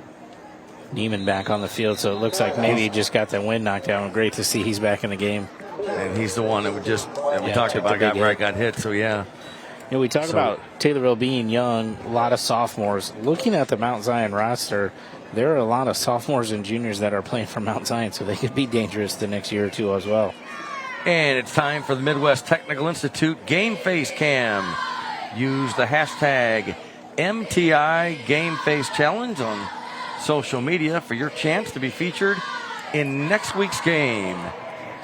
Neiman back on the field, so it looks like maybe he just got the wind knocked out. Great to see he's back in the game. And he's the one that would just, we talked about, got hit, so yeah. You know, we talk about Taylorville being young, a lot of sophomores. Looking at the Mount Zion roster, there are a lot of sophomores and juniors that are playing for Mount Zion, so they could be dangerous the next year or two as well. And it's time for the Midwest Technical Institute Game Face Cam. Use the hashtag MTI Game Face Challenge on social media for your chance to be featured in next week's game.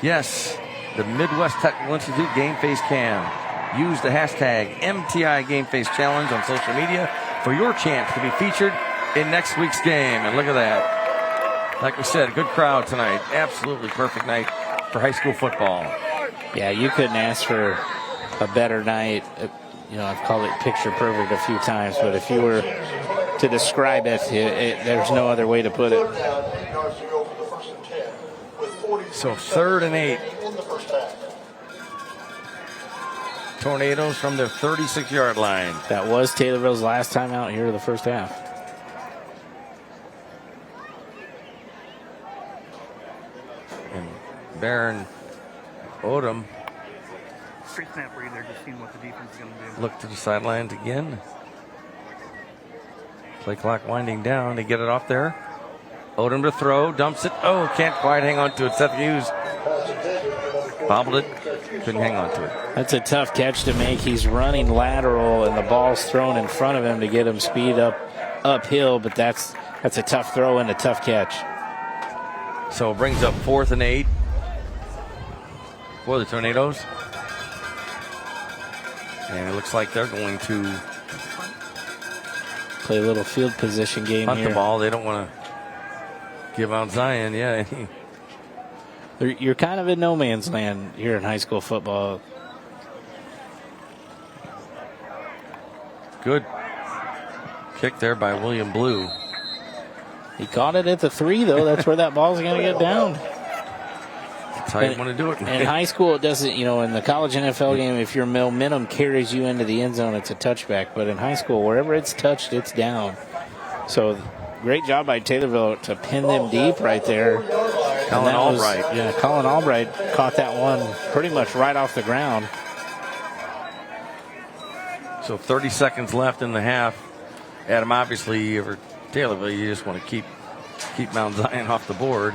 Yes, the Midwest Technical Institute Game Face Cam. Use the hashtag MTI Game Face Challenge on social media for your chance to be featured in next week's game. And look at that. Like we said, good crowd tonight. Absolutely perfect night for high school football. Yeah, you couldn't ask for a better night. You know, I've called it picture perfect a few times, but if you were to describe it, there's no other way to put it. So 3rd and 8. Tornadoes from their 36-yard line. That was Taylorville's last time out here in the first half. And Baron Odom Straight snap read there, just seeing what the defense is going to do. look to the sidelines again. Play clock winding down. They get it off there. Odom to throw, dumps it. Oh, can't quite hang on to it. Seth Hughes bobbled it, couldn't hang on to it. That's a tough catch to make. He's running lateral, and the ball's thrown in front of him to get him speed uphill, but that's a tough throw and a tough catch. So it brings up 4th and 8 for the Tornadoes. And it looks like they're going to play a little field position game punt here. the ball. They don't want to give out Zion. Yeah. You're kind of in no man's land here in high school football. Good kick there by William Blue. He caught it at the 3, though. That's where that ball's going to get down. That's how you want to do it. In high school, it doesn't, in the college NFL game, if your momentum carries you into the end zone, it's a touchback. But in high school, wherever it's touched, it's down. So great job by Taylorville to pin them deep right there. Colin Albright. Colin Albright caught that one pretty much right off the ground. So 30 seconds left in the half. Adam, obviously, for Taylorville, you just want to keep Mount Zion off the board.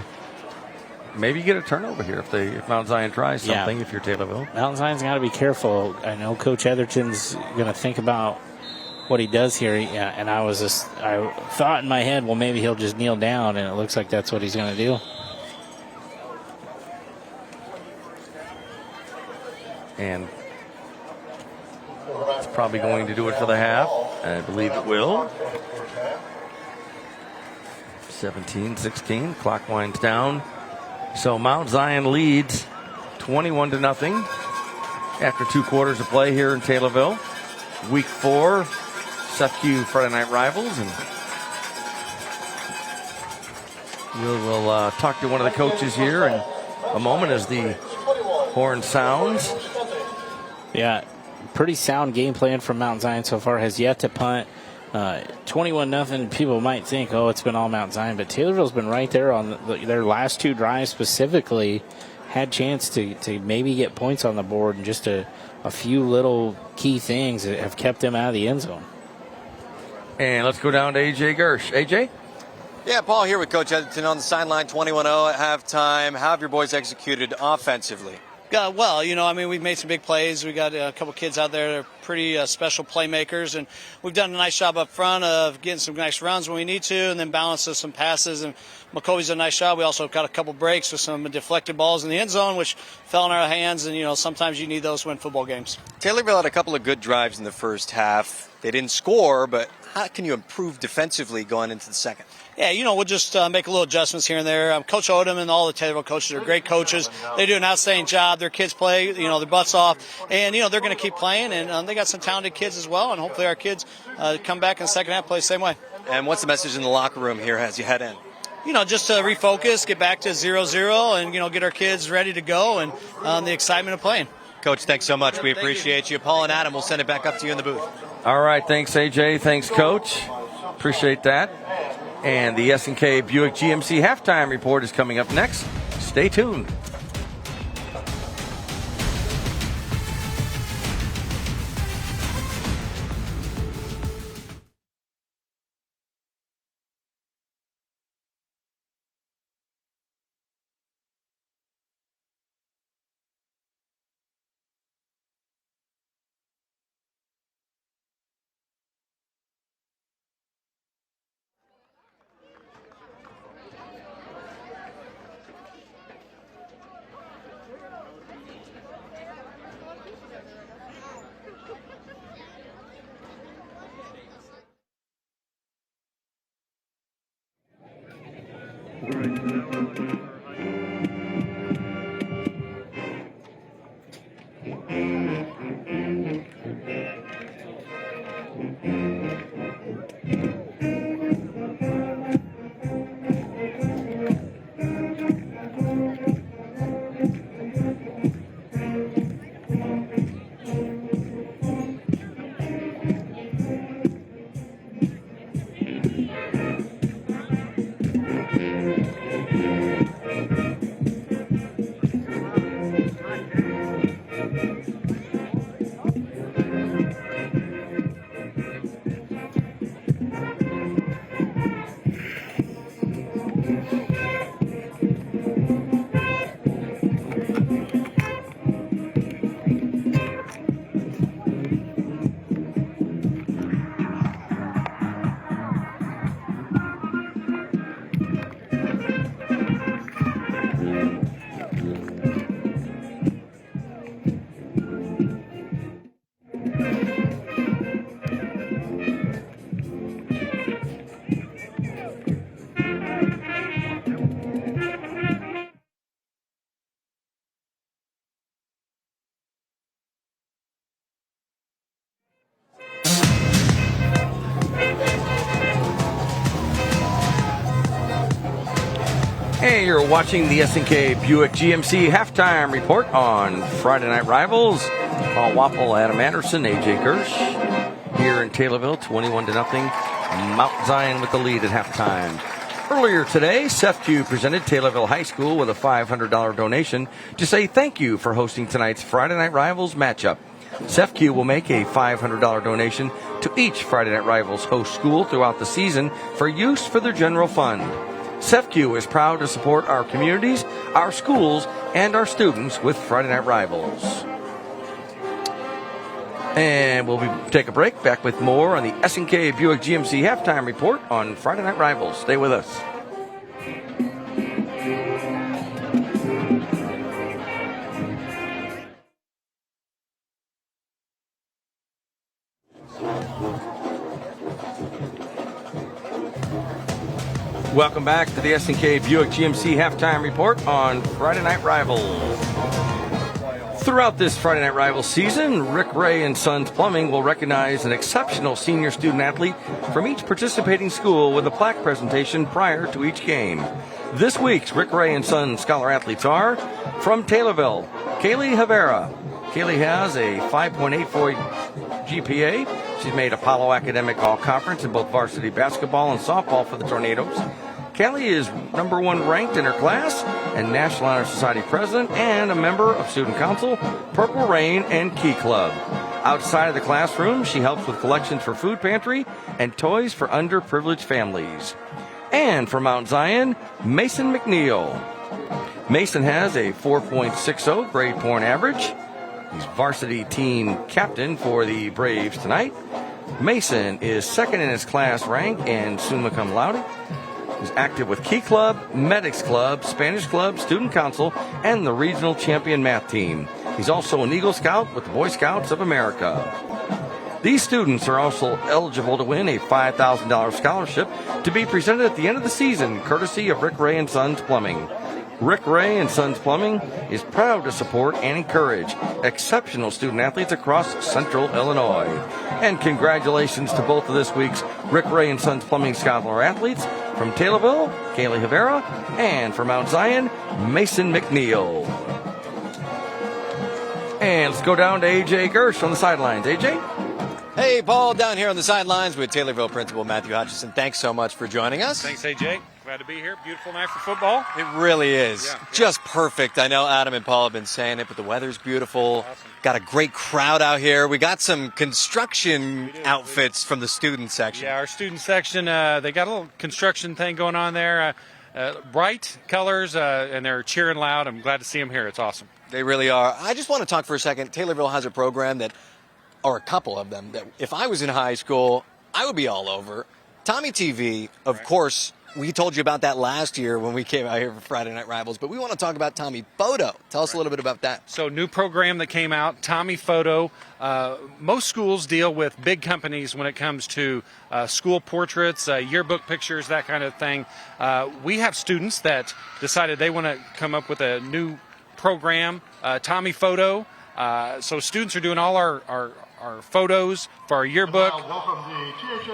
Maybe you get a turnover here if Mount Zion tries something, if you're Taylorville. Mount Zion's got to be careful. I know Coach Etherton's going to think about what he does here. Yeah, and I thought in my head, well, maybe he'll just kneel down, and it looks like that's what he's going to do. And it's probably going to do it for the half. I believe it will. 17-16. Clock winds down. So Mount Zion leads 21-0 after 2 quarters of play here in Taylorville. Week 4, SFQ Friday Night Rivals. And we'll talk to one of the coaches here in a moment as the horn sounds. Yeah, pretty sound game plan from Mount Zion so far. Has yet to punt. 21-0. People might think, oh, it's been all Mount Zion, but Taylorville's been right there on their last two drives specifically. Had chance to maybe get points on the board, and just a few little key things that have kept them out of the end zone. And let's go down to AJ Gersh. AJ? Yeah, Paul here with Coach Edenton on the sideline, 21-0 at halftime. How have your boys executed offensively? Well, we've made some big plays. We got a couple kids out there that are pretty special playmakers, and we've done a nice job up front of getting some nice runs when we need to, and then balances some passes. And McCovey's done a nice job. We also got a couple breaks with some deflected balls in the end zone, which fell in our hands. And sometimes you need those to win football games. Taylorville had a couple of good drives in the first half. They didn't score, but how can you improve defensively going into the second? Yeah, we'll just make a little adjustments here and there. Coach Odom and all the Taylorville coaches are great coaches. They do an outstanding job. Their kids play, their butts off. And, they're going to keep playing. And they got some talented kids as well. And hopefully our kids come back in the second half, play the same way. And what's the message in the locker room here as you head in? Just to refocus, get back to 0-0, and, get our kids ready to go and the excitement of playing. Coach, thanks so much. We appreciate you. Paul and Adam, we'll send it back up to you in the booth. All right. Thanks, AJ. Thanks, Coach. Appreciate that. And the S&K Buick GMC halftime report is coming up next. Stay tuned. Hey, you're watching the S&K Buick GMC halftime report on Friday Night Rivals. Paul Wapple, Adam Anderson, AJ Gersh here in Taylorville, 21-0. Mount Zion with the lead at halftime. Earlier today, SEFCU presented Taylorville High School with a $500 donation to say thank you for hosting tonight's Friday Night Rivals matchup. SEFCU will make a $500 donation to each Friday Night Rivals host school throughout the season for use for their general fund. SEFCU is proud to support our communities, our schools, and our students with Friday Night Rivals. And we'll take a break. Back with more on the S&K Buick GMC halftime report on Friday Night Rivals. Stay with us. Welcome back to the S&K Buick GMC halftime report on Friday Night Rivals. Throughout this Friday Night Rivals season, Rick Ray and Sons Plumbing will recognize an exceptional senior student athlete from each participating school with a plaque presentation prior to each game. This week's Rick Ray and Sons Scholar athletes are from Taylorville, Kaylee Havera, Kaylee has a 5.84 GPA. She's made Apollo Academic All-Conference in both varsity basketball and softball for the Tornadoes. Kelly is number 1 ranked in her class and National Honor Society president and a member of Student Council, Purple Rain, and Key Club. Outside of the classroom, she helps with collections for food pantry and toys for underprivileged families. And for Mount Zion, Mason McNeil. Mason has a 4.60 grade point average. He's varsity team captain for the Braves tonight. Mason is second in his class rank and summa cum laude. He's active with Key Club, Medics Club, Spanish Club, Student Council, and the regional champion math team. He's also an Eagle Scout with the Boy Scouts of America. These students are also eligible to win a $5,000 scholarship to be presented at the end of the season, courtesy of Rick Ray and Sons Plumbing. Rick Ray and Sons Plumbing is proud to support and encourage exceptional student athletes across Central Illinois. And congratulations to both of this week's Rick Ray and Sons Plumbing Scholar athletes from Taylorville, Kaylee Rivera, and from Mount Zion, Mason McNeil. And let's go down to AJ Gersh on the sidelines. AJ? Hey, Paul, down here on the sidelines with Taylorville Principal Matthew Hutchison. Thanks so much for joining us. Thanks, AJ. Glad to be here. Beautiful night for football. It really is. Yeah. Just perfect. I know Adam and Paul have been saying it, but the weather's beautiful. Awesome. Got a great crowd out here. We got some construction outfits from the student section. Yeah, our student section, they got a little construction thing going on there. Bright colors, and they're cheering loud. I'm glad to see them here. It's awesome. They really are. I just want to talk for a second. Taylorville has a program that, or a couple of them, that if I was in high school, I would be all over. Tommy TV, of course, we told you about that last year when we came out here for Friday Night Rivals, but we want to talk about Tommy Photo. Tell us a little bit about that. So, new program that came out, Tommy Photo. Most schools deal with big companies when it comes to school portraits, yearbook pictures, that kind of thing. We have students that decided they want to come up with a new program, Tommy Photo. So students are doing all our photos for our yearbook.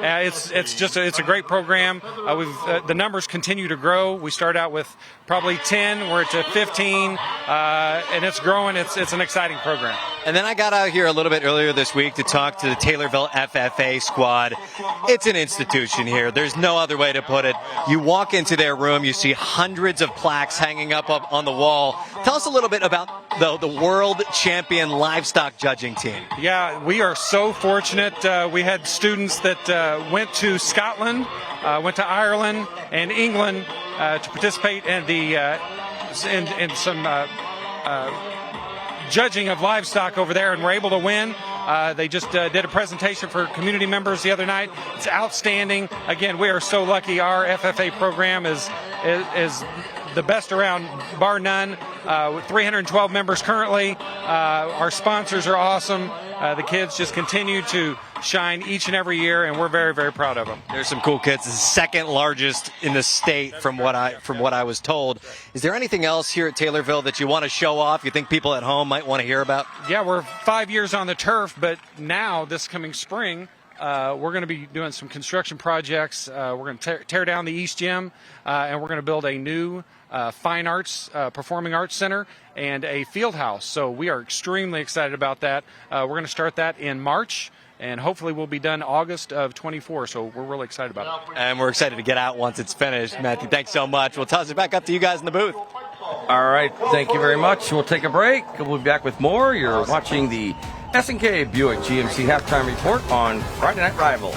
It's a great program. The numbers continue to grow. We start out with probably 10. We're at 15, and it's growing. It's an exciting program. And then I got out here a little bit earlier this week to talk to the Taylorville Ffa Squad. It's an institution here. There's no other way to put it. You walk into their room, you see hundreds of plaques hanging up on the wall. Tell us a little bit about the world champion livestock judging team. Yeah, we are so fortunate. We had students that went to Scotland, went to Ireland and England to participate in the in some judging of livestock over there, and were able to win. They just did a presentation for community members the other night. It's outstanding. Again, we are so lucky. Our FFA program is the best around, bar none. With 312 members currently. Our sponsors are awesome. The kids just continue to shine each and every year, and we're very, very proud of them. There's some cool kids. It's the second largest in the state from what I was told. Is there anything else here at Taylorville that you want to show off, you think people at home might want to hear about? Yeah, we're 5 years on the turf, but now, this coming spring, we're going to be doing some construction projects. We're going to tear down the East Gym, and we're going to build a new fine arts, performing arts center, and a field house. So we are extremely excited about that. We're going to start that in March, and hopefully we'll be done August of 24. So we're really excited about it. And we're excited to get out once it's finished. Matthew, thanks so much. We'll toss it back up to you guys in the booth. All right, thank you very much. We'll take a break. We'll be back with more. You're watching the S&K Buick GMC Halftime Report on Friday Night Rivals.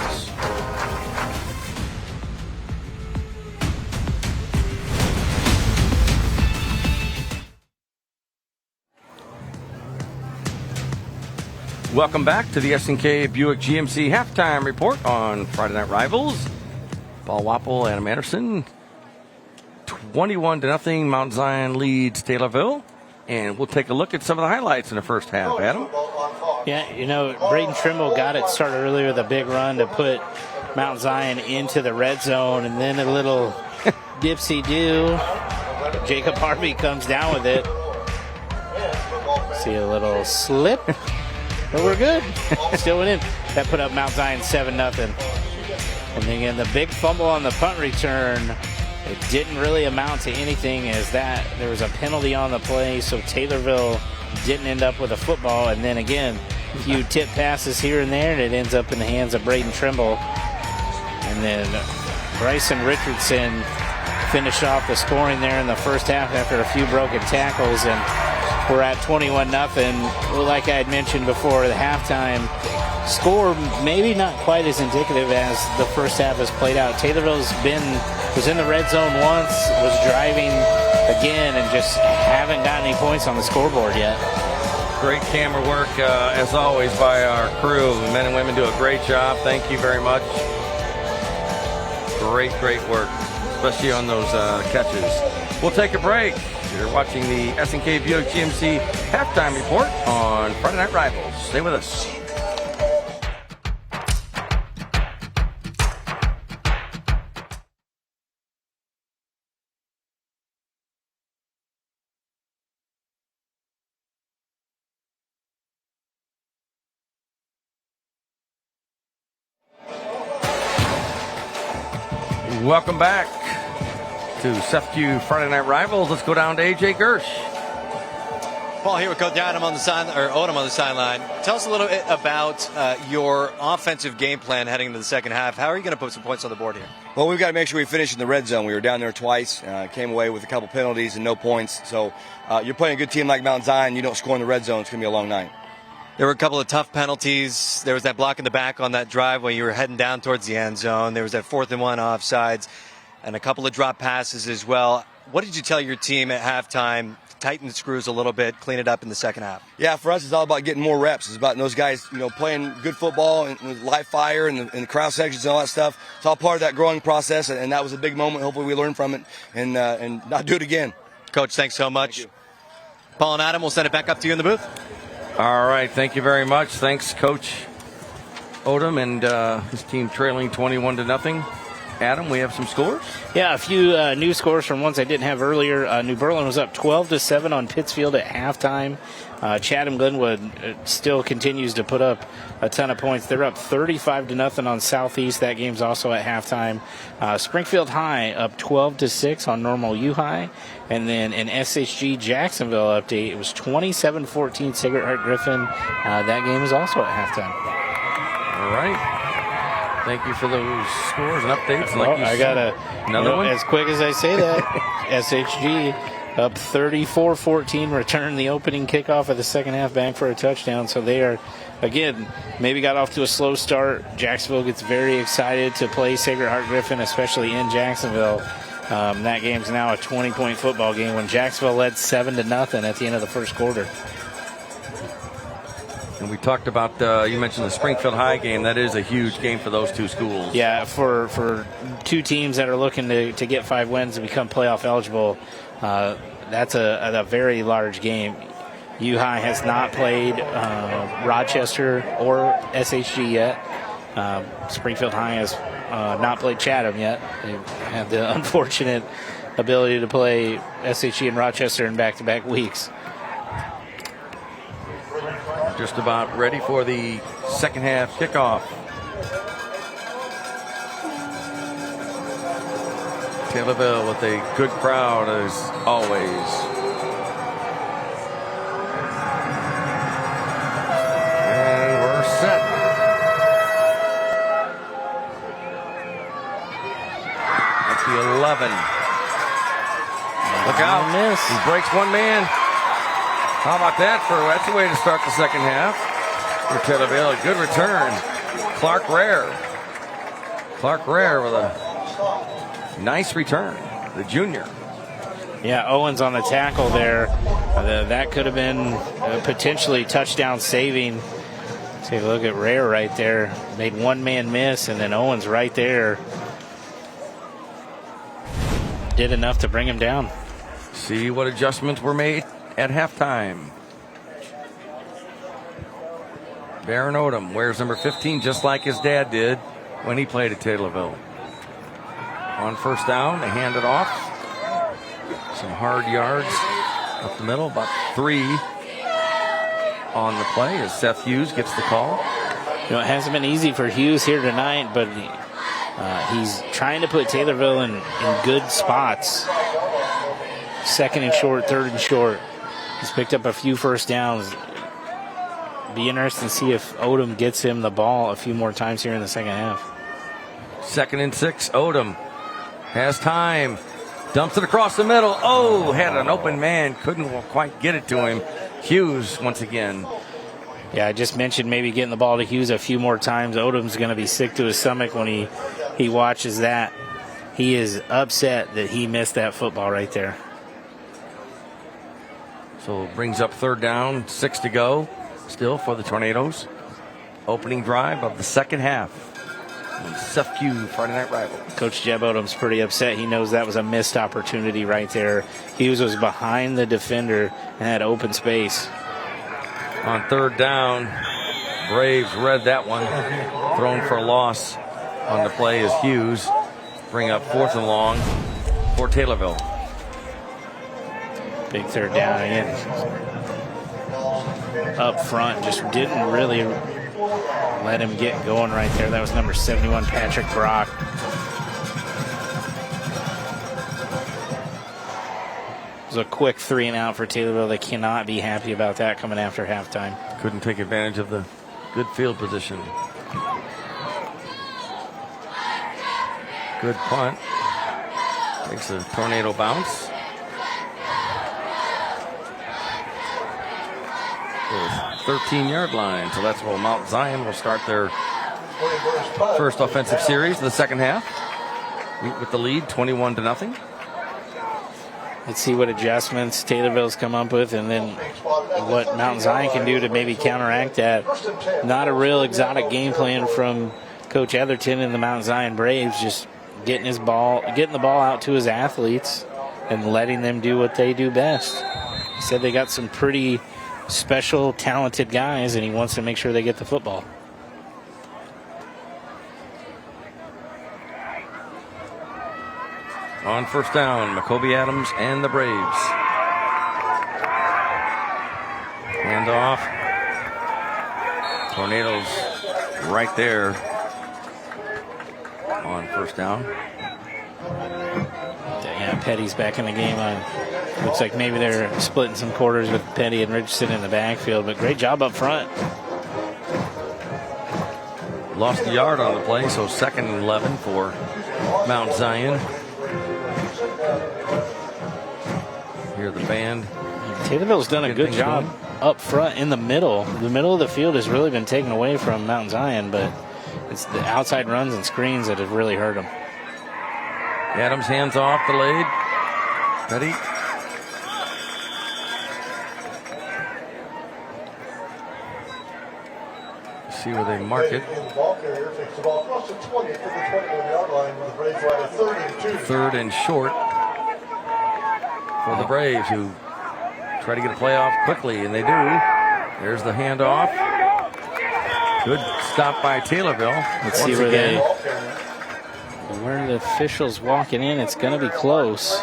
Welcome back to the S&K Buick GMC Halftime Report on Friday Night Rivals. Paul Wapple, Adam Anderson. 21-0, Mount Zion leads Taylorville. And we'll take a look at some of the highlights in the first half. Adam? Yeah, you know, Braden Trimble got it started earlier with a big run to put Mount Zion into the red zone, and then a little dipsy-do. Jacob Harvey comes down with it. See a little slip. But we're good. Still went in. That put up Mount Zion 7-0. And then again, the big fumble on the punt return, it didn't really amount to anything as that there was a penalty on the play, so Taylorville didn't end up with a football. And then again, a few tip passes here and there, and it ends up in the hands of Braden Trimble. And then Bryson Richardson finished off the scoring there in the first half after a few broken tackles, and we're at 21-0. Like I had mentioned before, the halftime score maybe not quite as indicative as the first half has played out. Taylorville's was in the red zone once, was driving again, and just haven't gotten any points on the scoreboard yet. Great camera work, as always, by our crew. The men and women do a great job. Thank you very much. Great work, especially on those catches. We'll take a break. You're watching the S&K Buick GMC halftime report on Friday Night Rivals. Stay with us. Welcome back to SFQ Friday Night Rivals. Let's go down to AJ Gersh. Paul here with Coach Odom on the sideline. Tell us a little bit about your offensive game plan heading into the second half. How are you going to put some points on the board here? Well, we've got to make sure we finish in the red zone. We were down there twice, came away with a couple penalties and no points. So you're playing a good team like Mount Zion. You don't score in the red zone, it's going to be a long night. There were a couple of tough penalties. There was that block in the back on that drive when you were heading down towards the end zone. There was that 4th and 1 offsides and a couple of drop passes as well. What did you tell your team at halftime? Tighten the screws a little bit, clean it up in the second half. Yeah, for us, it's all about getting more reps. It's about those guys, playing good football and with live fire and the crowd sections and all that stuff. It's all part of that growing process, and that was a big moment. Hopefully we learn from it and not do it again. Coach, thanks so much. Thank you. Paul and Adam, we'll send it back up to you in the booth. All right, thank you very much. Thanks, Coach Odom, and his team trailing 21-0. Adam, we have some scores? Yeah, a few new scores from ones I didn't have earlier. New Berlin was up 12-7 on Pittsfield at halftime. Chatham Glenwood still continues to put up a ton of points. They're up 35-0 on Southeast. That game's also at halftime. Springfield High up 12-6 on Normal U High. And then an SHG Jacksonville update. It was 27-14 Sacred Heart Griffin. That game is also at halftime. All right. Thank you for those scores and updates. Like I got another one. As quick as I say that, SHG up 34-14, returned the opening kickoff of the second half back for a touchdown. So they are, again, maybe got off to a slow start. Jacksonville gets very excited to play Sacred Heart Griffin, especially in Jacksonville. That game's now a 20-point football game when Jacksonville led 7-0 at the end of the first quarter. And we talked about, you mentioned the Springfield High game. That is a huge game for those two schools. Yeah, for two teams that are looking to get 5 wins and become playoff eligible, that's a very large game. U-High has not played Rochester or SHG yet. Springfield High has not played Chatham yet. They've had the unfortunate ability to play SHG and Rochester in back-to-back weeks. Just about ready for the second half kickoff. Taylorville with a good crowd as always. And we're set. That's the 11. Look out. He breaks one man. How about that? That's a way to start the second half. For Taylorville, a good return. Clark Rare with a nice return. The junior. Yeah, Owens on the tackle there. That could have been potentially touchdown saving. Take a look at Rare right there. Made one man miss, and then Owens right there did enough to bring him down. See what adjustments were made at halftime. Baron Odom wears number 15 just like his dad did when he played at Taylorville. On first down, they hand it off. Some hard yards up the middle, about 3 on the play as Seth Hughes gets the call. It hasn't been easy for Hughes here tonight, but he's trying to put Taylorville in good spots. 2nd and short, 3rd and short. He's picked up a few first downs. Be interesting to see if Odom gets him the ball a few more times here in the second half. 2nd and 6. Odom has time. Dumps it across the middle. Oh, had an open man. Couldn't quite get it to him. Hughes once again. Yeah, I just mentioned maybe getting the ball to Hughes a few more times. Odom's going to be sick to his stomach when he watches that. He is upset that he missed that football right there. So brings up 3rd down, 6 to go still for the Tornadoes. Opening drive of the second half. SFQ Friday Night Rival. Coach Jeb Odom's pretty upset. He knows that was a missed opportunity right there. Hughes was behind the defender and had open space. On 3rd down, Braves read that one. Thrown for a loss on the play is Hughes. Bring up 4th and long for Taylorville. Big 3rd down again. Up front, just didn't really let him get going right there. That was number 71, Patrick Brock. It was a quick 3 and out for Taylorville. They cannot be happy about that coming after halftime. Couldn't take advantage of the good field position. Good punt. Takes a tornado bounce. 13-yard line. So that's where Mount Zion will start their first offensive series in the second half. With the lead, 21-0. Let's see what adjustments Taylorville's come up with, and then what Mount Zion can do to maybe counteract that. Not a real exotic game plan from Coach Etherton and the Mount Zion Braves, just getting the ball out to his athletes and letting them do what they do best. He said they got some pretty special, talented guys, and he wants to make sure they get the football. On 1st down, Maccoby Adams and the Braves. Hand off. Tornadoes right there on 1st down. Yeah, Petty's back in the game. Looks like maybe they're splitting some quarters with Petty and Richardson in the backfield, but great job up front. Lost a yard on the play, so 2nd and 11 for Mount Zion. Hear the band. Taylorville's done a good job up front in the middle. The middle of the field has really been taken away from Mount Zion, but it's the outside runs and screens that have really hurt them. Adams hands off, delayed. Petty. See where they mark it. 3rd and short for the Braves, who try to get a play off quickly, and they do. There's the handoff. Good stop by Taylorville. Let's see where where the officials walking in. It's going to be close.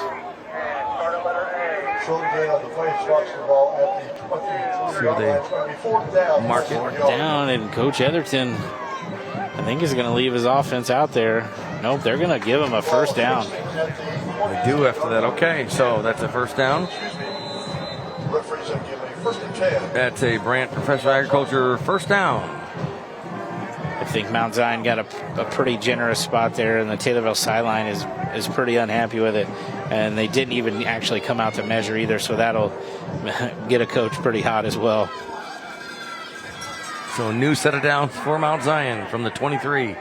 See where they mark it down, and Coach Etherton, I think, is going to leave his offense out there. Nope, they're going to give him a 1st down. They do after that. Okay, so that's a 1st down. That's a Brant Professional Agriculture 1st down. I think Mount Zion got a pretty generous spot there, and the Taylorville sideline is pretty unhappy with it. And they didn't even actually come out to measure either, so that'll get a coach pretty hot as well. So a new set of downs for Mount Zion from the 23.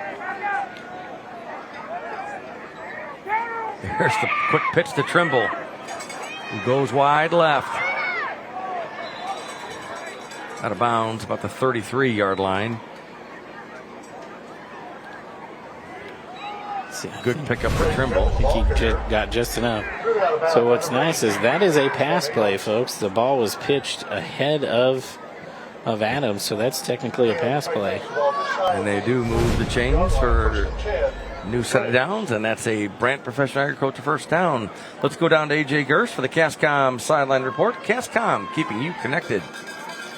There's the quick pitch to Trimble, who goes wide left. Out of bounds, about the 33-yard line. Good pickup for Trimble. I think he got just enough. So what's nice is that is a pass play, folks. The ball was pitched ahead of Adams, so that's technically a pass play. And they do move the chains for a new set of downs, and that's a Brant Professional Agriculture 1st down. Let's go down to A.J. Gerst for the Cascom sideline report. Cascom keeping you connected.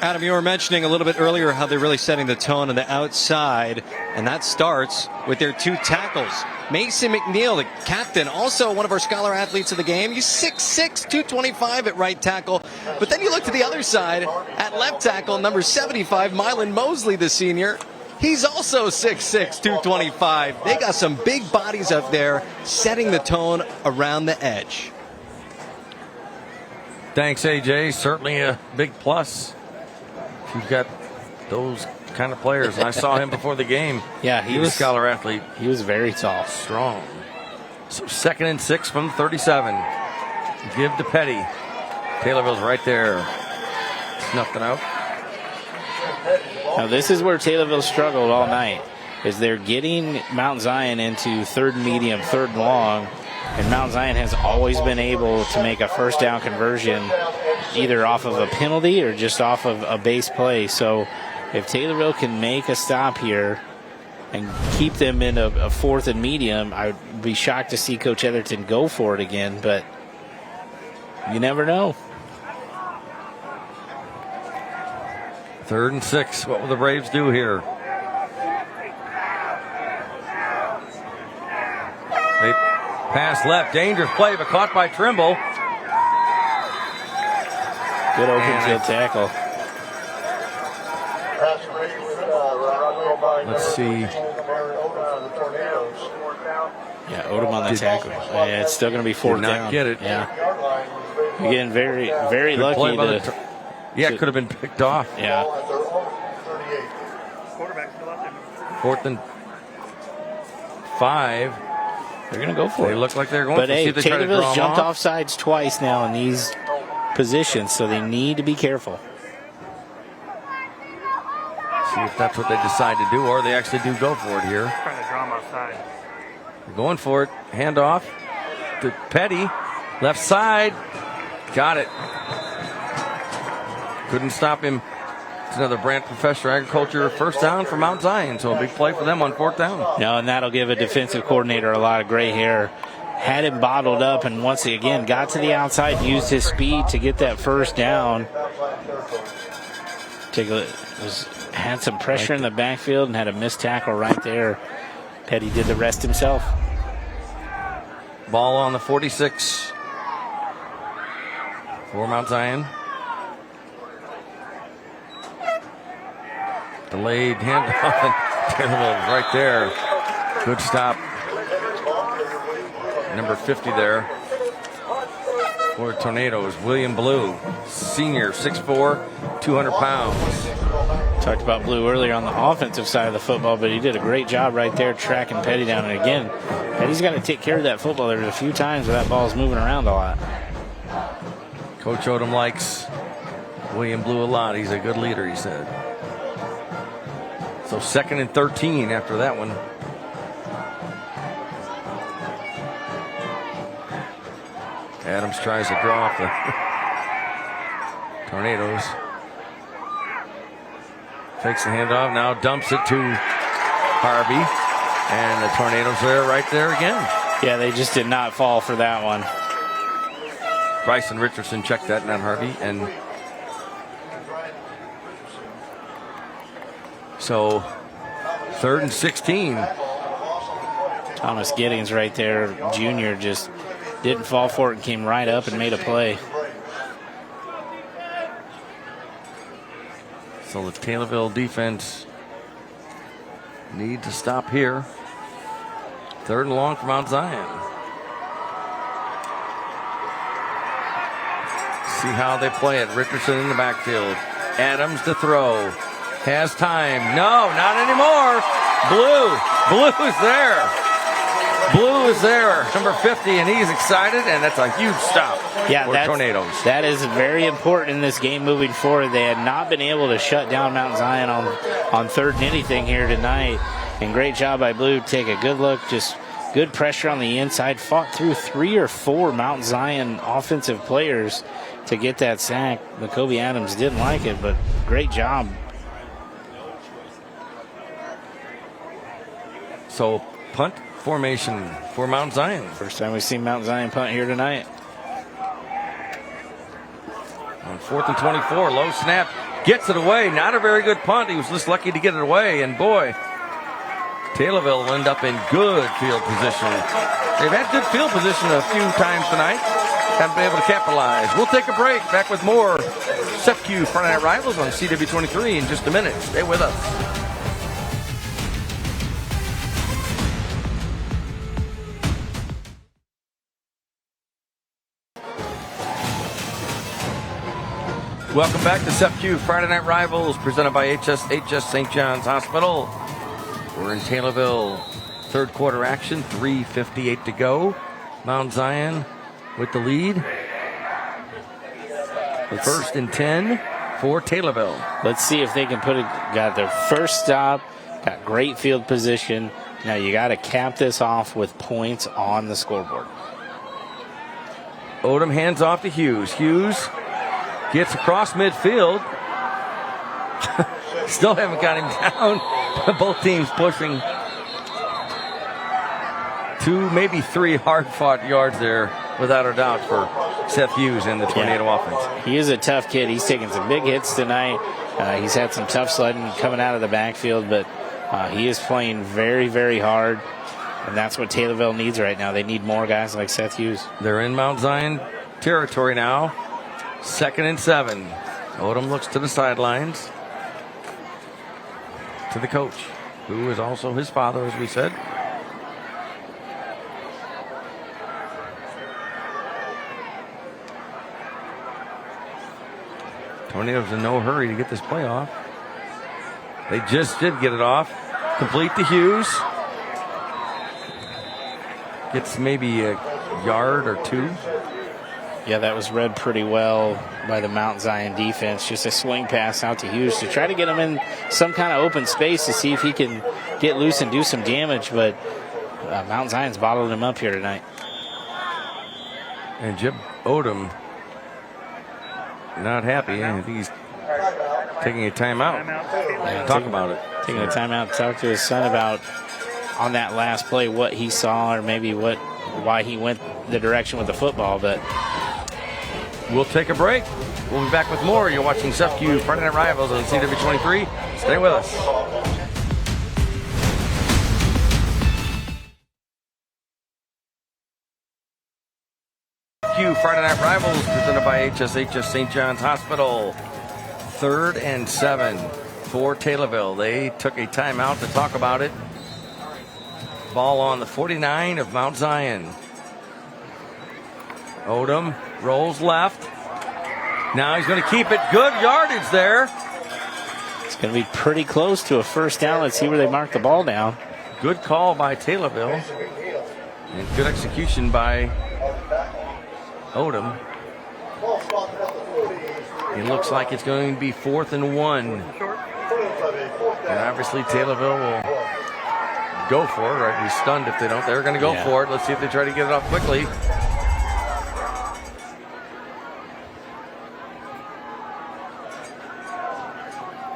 Adam, you were mentioning a little bit earlier how they're really setting the tone on the outside, and that starts with their 2 tackles. Mason McNeil, the captain, also one of our scholar athletes of the game. He's 6'6", 225 at right tackle. But then you look to the other side at left tackle, number 75, Mylan Mosley, the senior. He's also 6'6", 225. They got some big bodies up there setting the tone around the edge. Thanks, AJ. Certainly a big plus. You've got those kind of players. And I saw him before the game. Yeah, he was a scholar athlete. He was very tall. Strong. So 2nd and 6 from 37. Give to Petty. Taylorville's right there. Snuffed it out. Now this is where Taylorville struggled all night, is they're getting Mount Zion into 3rd and medium, 3rd and long, and Mount Zion has always been able to make a first down conversion either off of a penalty or just off of a base play. So if Taylorville can make a stop here and keep them in a 4th and medium, I would be shocked to see Coach Etherton go for it again, but you never know. 3rd and 6. What will the Braves do here? They pass left. Dangerous play, but caught by Trimble. Good open field tackle. Let's see. Yeah, Odom on the tackle. Yeah, it's still going to be 4th Did not down. get it. Yeah. Again, very, very Good play lucky by to. Yeah, it could have been picked off. Yeah. 4th and 5. They're going to go for it. They look like they're going But to hey, see if they try to draw Taylorville's them jumped off. off sides twice now in these positions, so they need to be careful. See if that's what they decide to do, or they actually do go for it here. Trying to draw him outside. They're going for it. Handoff to Petty. Left side. Got it. Couldn't stop him. It's another Brant Professor Agriculture first down for Mount Zion. So a big play for them on 4th down. No, and that'll give a defensive coordinator a lot of gray hair. Had him bottled up, and once again got to the outside, used his speed to get that first down. Take a look. Had some pressure in the backfield and had a missed tackle right there. Petty did the rest himself. Ball on the 46 for Mount Zion. Delayed handoff, and Taylorville right there. Good stop. Number 50 there for the Tornadoes. William Blue, senior, 6'4", 200 pounds. Talked about Blue earlier on the offensive side of the football, but he did a great job right there tracking Petty down. And again, Petty's got to take care of that football. There's a few times where that ball's moving around a lot. Coach Odom likes William Blue a lot. He's a good leader, he said. So 2nd and 13 after that one. Adams tries to draw off the Tornadoes. Takes the handoff, now dumps it to Harvey. And the Tornadoes are right there again. Yeah, they just did not fall for that one. Bryson Richardson checked that, not Harvey. And so 3rd and 16. Thomas Giddings right there, junior, just didn't fall for it and came right up and made a play. So the Taylorville defense need to stop here. 3rd and long for Mount Zion. See how they play it. Richardson in the backfield. Adams to throw. Has time. No, not anymore. Blue is there. Blue is there, number 50, and he's excited, and that's a huge stop for Tornadoes. That is very important in this game moving forward. They had not been able to shut down Mount Zion on 3rd and anything here tonight, and great job by Blue to take a good look, just good pressure on the inside, fought through 3 or 4 Mount Zion offensive players to get that sack. Macoby Adams didn't like it, but great job. So punt formation for Mount Zion. First time we've seen Mount Zion punt here tonight. On 4th and 24, low snap, gets it away. Not a very good punt. He was just lucky to get it away, and boy, Taylorville will end up in good field position. They've had good field position a few times tonight. Haven't been able to capitalize. We'll take a break. Back with more SEPQ Friday Night Rivals on CW23 in just a minute. Stay with us. Welcome back to SEPQ Friday Night Rivals, presented by HS St. John's Hospital. We're in Taylorville, third quarter action, 3:58 to go. Mount Zion with the lead. First and 10 for Taylorville. Let's see if they can got their first stop, got great field position. Now you got to cap this off with points on the scoreboard. Odom hands off to Hughes. Hughes gets across midfield. Still haven't got him down. Both teams pushing 2, maybe 3 hard-fought yards there, without a doubt, for Seth Hughes and the Tornado offense. He is a tough kid. He's taken some big hits tonight. He's had some tough sledding coming out of the backfield, but he is playing very, very hard, and that's what Taylorville needs right now. They need more guys like Seth Hughes. They're in Mount Zion territory now. 2nd and 7. Odom looks to the sidelines, to the coach, who is also his father, as we said. Tornadoes in no hurry to get this play off. They just did get it off. Complete to Hughes. Gets maybe a yard or 2. Yeah, that was read pretty well by the Mount Zion defense. Just a swing pass out to Hughes to try to get him in some kind of open space to see if he can get loose and do some damage. But Mount Zion's bottled him up here tonight. And Jim Odom not happy. I think he's taking a timeout. Talk about it. Taking a timeout to talk to his son about, on that last play, what he saw or maybe why he went the direction with the football. But we'll take a break. We'll be back with more. You're watching SEPQ Friday Night Rivals on CW23. Stay with us. SEPQ Friday Night Rivals presented by HS St. John's Hospital. 3rd and 7 for Taylorville. They took a timeout to talk about it. Ball on the 49 of Mount Zion. Odom rolls left. Now he's going to keep it. Good yardage there. It's going to be pretty close to a first down. Let's see where they mark the ball down. Good call by Taylorville. And good execution by Odom. It looks like it's going to be 4th and 1. And obviously Taylorville will go for it, right? Be stunned if they don't. They're going to go for it. Let's see if they try to get it off quickly.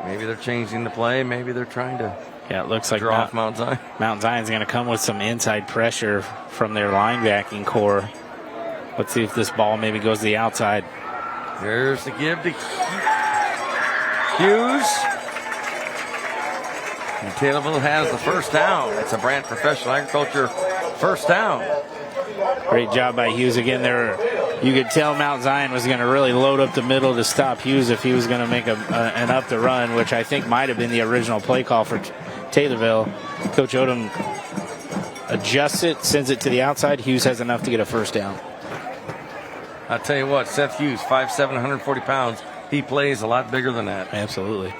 Maybe they're changing the play. Maybe they're trying to it looks like draw off Mount Zion. Mount Zion's going to come with some inside pressure from their linebacking core. Let's see if this ball maybe goes to the outside. There's the give to Hughes. And Taylorville has the first down. It's a Brant Professional Agriculture first down. Great job by Hughes again there. You could tell Mount Zion was going to really load up the middle to stop Hughes if he was going to make an up the run, which I think might have been the original play call for Taylorville. Coach Odom adjusts it, sends it to the outside. Hughes has enough to get a first down. I'll tell you what, Seth Hughes, 5'7", 140 pounds. He plays a lot bigger than that. Absolutely.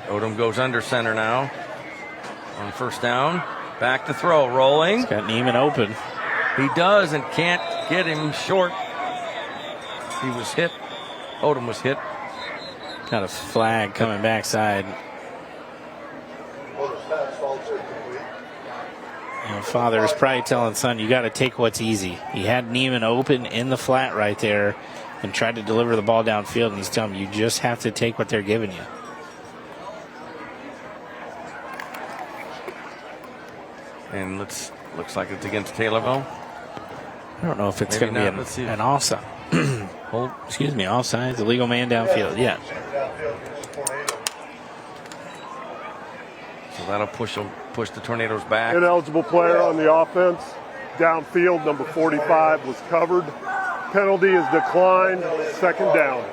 Odom goes under center now on first down. Back to throw, rolling. He's got Neiman open. He does and can't get him short. He was hit. Odom was hit. Got a flag coming backside. Father is probably telling son, you got to take what's easy. He had Neiman open in the flat right there and tried to deliver the ball downfield, and he's telling him, you just have to take what they're giving you. And looks like it's against Taylorville. I don't know if it's Maybe going to be not. Let's see. an offside. Excuse me, offside. The legal man downfield. Yeah. So that'll push the Tornadoes back. Ineligible player on the offense. Downfield, number 45 was covered. Penalty is declined. Second down.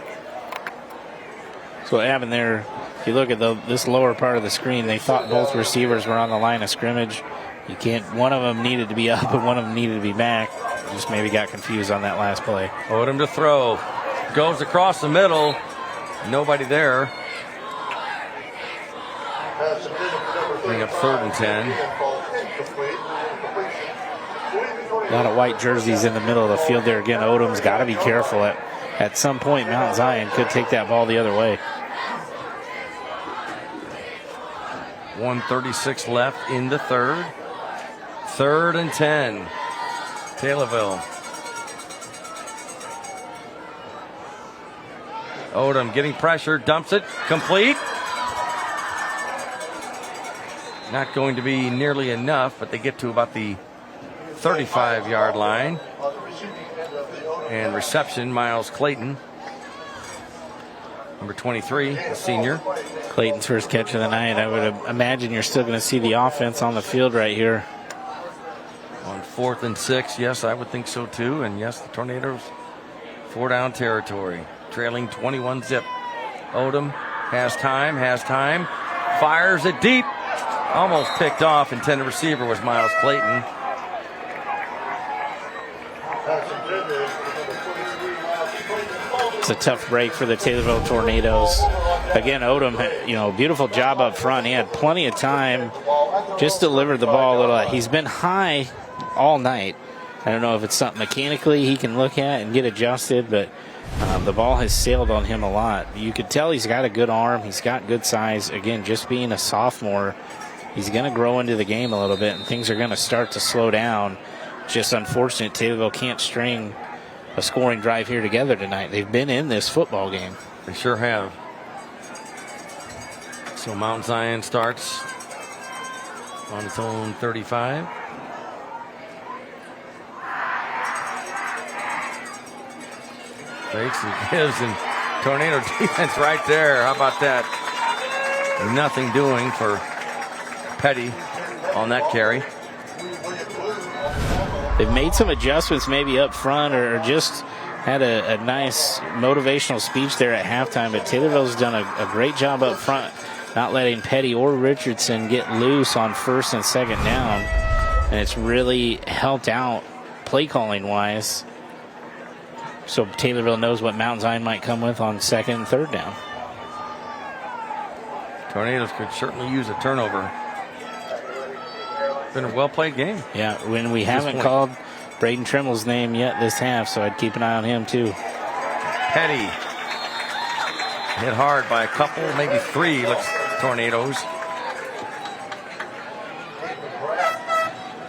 So what happened there, if you look at this lower part of the screen, they thought both receivers were on the line of scrimmage. You can't. One of them needed to be up and one of them needed to be back. Just maybe got confused on that last play. Odom to throw. Goes across the middle. Nobody there. Bring up 3rd and 10. A lot of white jerseys in the middle of the field there. Again, Odom's got to be careful. At some point, Mount Zion could take that ball the other way. 1:36 left in the third. 3rd and 10. Taylorville. Odom getting pressure, dumps it, complete. Not going to be nearly enough, but they get to about the 35-yard line. And reception, Miles Clayton. Number 23, the senior. Clayton's first catch of the night. I would imagine you're still going to see the offense on the field right here. On 4th and 6, yes, I would think so too. And yes, the Tornadoes, 4-down territory, trailing 21-zip. Odom has time, fires it deep. Almost picked off. Intended receiver was Miles Clayton. It's a tough break for the Taylorville Tornadoes. Again, Odom, beautiful job up front. He had plenty of time, just delivered the ball a little. He's been high all night. I don't know if it's something mechanically he can look at and get adjusted, but the ball has sailed on him a lot. You could tell he's got a good arm. He's got good size. Again, just being a sophomore, he's going to grow into the game a little bit, and things are going to start to slow down. Just unfortunate Taylorville can't string a scoring drive here together tonight. They've been in this football game. They sure have. So Mount Zion starts on its own 35. Fakes and gives, and Tornado defense right there. How about that? Nothing doing for Petty on that carry. They've made some adjustments maybe up front or just had a nice motivational speech there at halftime, but Taylorville's done a great job up front, not letting Petty or Richardson get loose on 1st and 2nd down, and it's really helped out play calling wise. So Taylorville knows what Mount Zion might come with on 2nd and 3rd down. Tornadoes could certainly use a turnover. Been a well-played game. Yeah, when we haven't called Braden Trimble's name yet this half, so I'd keep an eye on him too. Petty hit hard by a couple, maybe 3, looks Tornadoes.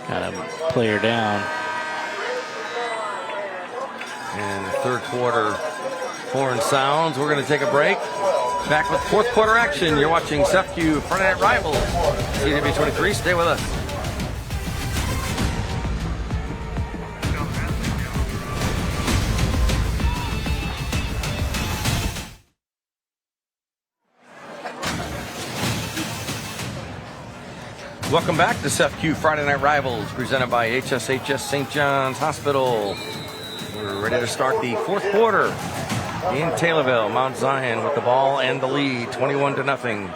Got a player down. And the third quarter, horn sounds. We're going to take a break. Back with 4th quarter action. You're watching SFQ Friday Night Rivals. CW23, stay with us. Welcome back to SFQ Friday Night Rivals, presented by HSHS St. John's Hospital. We're ready to start the 4th quarter in Taylorville. Mount Zion with the ball and the lead, 21-0.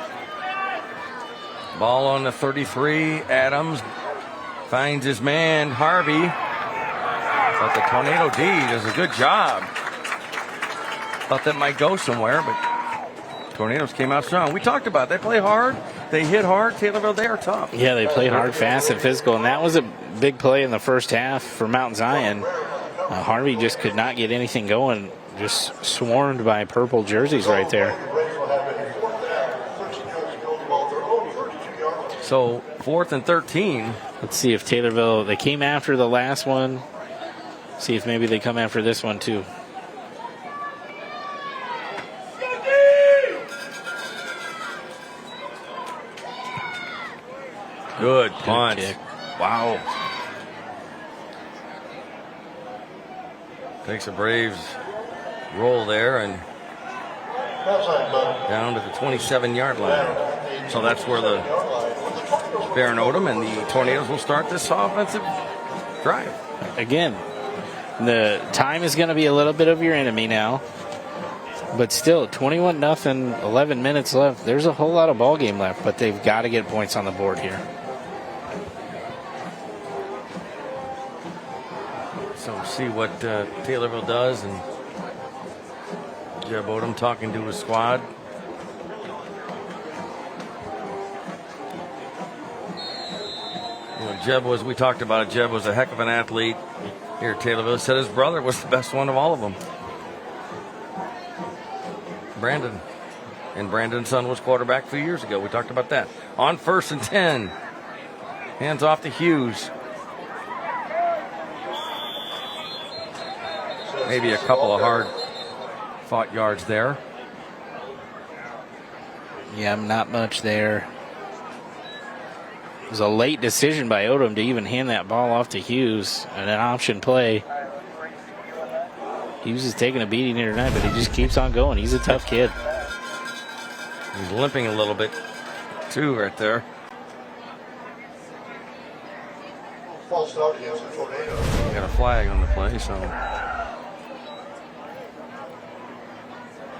Ball on the 33. Adams finds his man, Harvey. But the Tornado D does a good job. Thought that might go somewhere, but Tornadoes came out strong. We talked about it. They play hard. They hit hard. Taylorville, they are tough. Yeah, they played hard, fast, and physical, and that was a big play in the first half for Mount Zion. Harvey just could not get anything going, just swarmed by purple jerseys right there. So 4th and 13. Let's see if Taylorville, they came after the last one. See if maybe they come after this one too. Good punt. Kick. Wow. Takes a Braves roll there and down to the 27-yard line. So that's where the Baron Odom and the Tornadoes will start this offensive drive. Again, the time is going to be a little bit of your enemy now. But still, 21-0, 11 minutes left. There's a whole lot of ball game left, but they've got to get points on the board here. So see what Taylorville does, and Jeb Odom talking to his squad. We talked about it. Jeb was a heck of an athlete here at Taylorville. Said his brother was the best one of all of them. Brandon. And Brandon's son was quarterback a few years ago. We talked about that. On 1st and 10. Hands off to Hughes. Maybe a couple of hard fought yards there. Yeah, not much there. It was a late decision by Odom to even hand that ball off to Hughes, and an option play. Hughes is taking a beating here tonight, but he just keeps on going. He's a tough kid. He's limping a little bit, too, right there. False start against the Tornadoes. Got a flag on the play, so.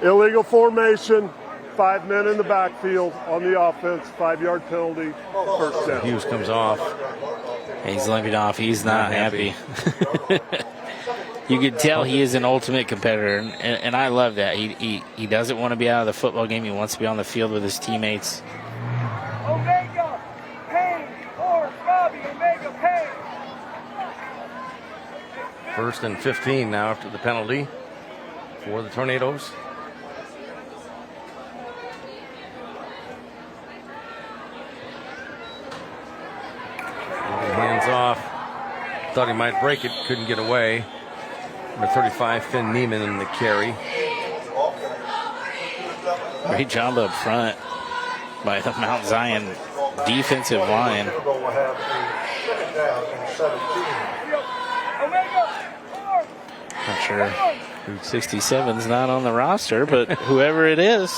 Illegal formation. 5 men in the backfield on the offense. 5-yard penalty. First down. Hughes comes off. He's limping off. He's not happy. You can tell he is an ultimate competitor, and I love that. He doesn't want to be out of the football game. He wants to be on the field with his teammates. Omega, Payne, or Robbie, Omega, Payne. 1st and 15 now after the penalty for the Tornadoes. Hands off. Thought he might break it, couldn't get away. Number 35, Finn Neiman in the carry. Great job up front by the Mount Zion defensive line. Not sure who 67's not on the roster, but whoever it is,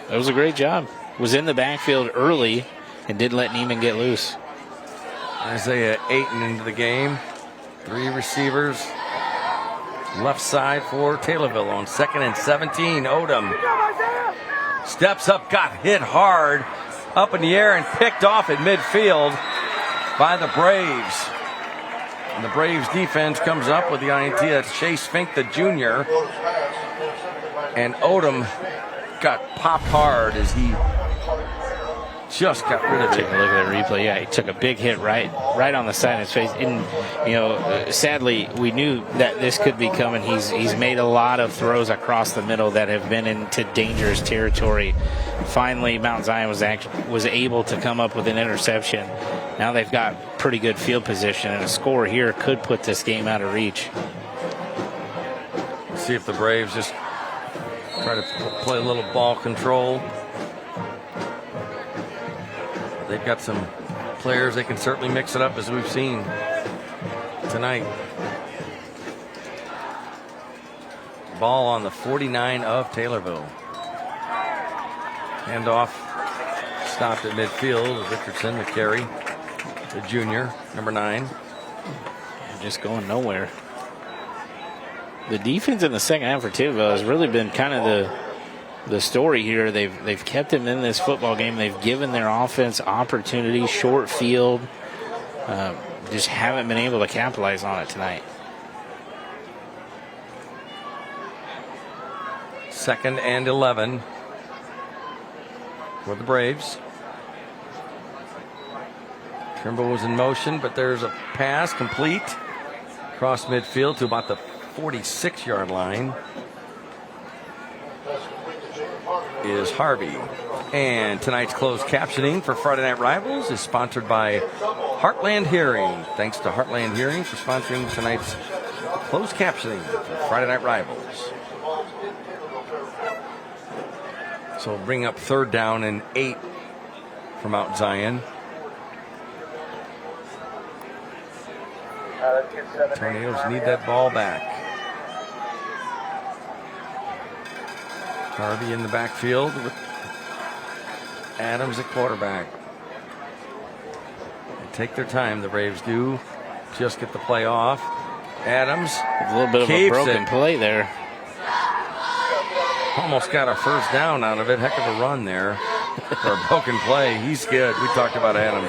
that was a great job. Was in the backfield early and didn't let Neiman get loose. Isaiah Ayton into the game. 3 receivers. Left side for Taylorville on 2nd and 17. Odom steps up, got hit hard up in the air and picked off at midfield by the Braves. And the Braves defense comes up with the INT. That's Chase Fink, the junior. And Odom got popped hard as he just got rid of it. Take a look at that replay. Yeah, he took a big hit right on the side of his face. And sadly, we knew that this could be coming. He's made a lot of throws across the middle that have been into dangerous territory. Finally, Mount Zion was able to come up with an interception. Now they've got pretty good field position, and a score here could put this game out of reach. See if the Braves just try to play a little ball control. They've got some players. They can certainly mix it up, as we've seen tonight. Ball on the 49 of Taylorville. Handoff stopped at midfield. Richardson, the carry. The junior, number 9. Just going nowhere. The defense in the second half for Taylorville has really been kind of the story here. They've kept him in this football game. They've given their offense opportunity, short field. Just haven't been able to capitalize on it tonight. 2nd and 11 for the Braves. Trimble was in motion, but there's a pass complete across midfield to about the 46-yard line. Is Harvey. And tonight's closed captioning for Friday Night Rivals is sponsored by Heartland Hearing. Thanks to Heartland Hearing for sponsoring tonight's closed captioning for Friday Night Rivals. So we'll bring up 3rd down and 8 for Mount Zion. Tornadoes need that ball back. Harvey in the backfield with Adams at quarterback. They take their time, the Braves do. Just get the play off. Adams. A little bit of a broken play there. Almost got a first down out of it. Heck of a run there for a broken play. He's good. We talked about Adams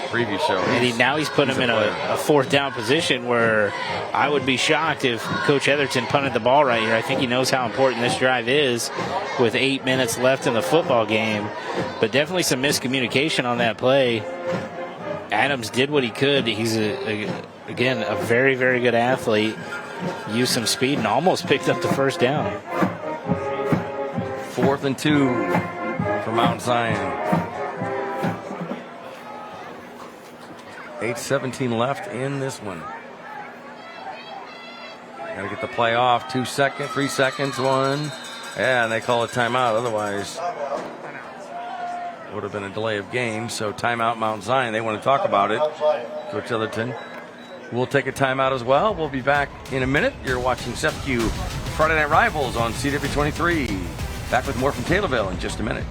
previous show. And now he's put him in a fourth down position where I would be shocked if Coach Etherton punted the ball right here. I think he knows how important this drive is with 8 minutes left in the football game. But definitely some miscommunication on that play. Adams did what he could. He's, again, a very, very good athlete. Used some speed and almost picked up the first down. 4th and 2 for Mount Zion. 8:17 left in this one. Got to get the play off. 2 seconds, 3 seconds, 1. Yeah, and they call a timeout. Otherwise, would have been a delay of game. So timeout Mount Zion. They want to talk about it. Coach Etherton. We'll take a timeout as well. We'll be back in a minute. You're watching SEPQ Friday Night Rivals on CW23. Back with more from Taylorville in just a minute.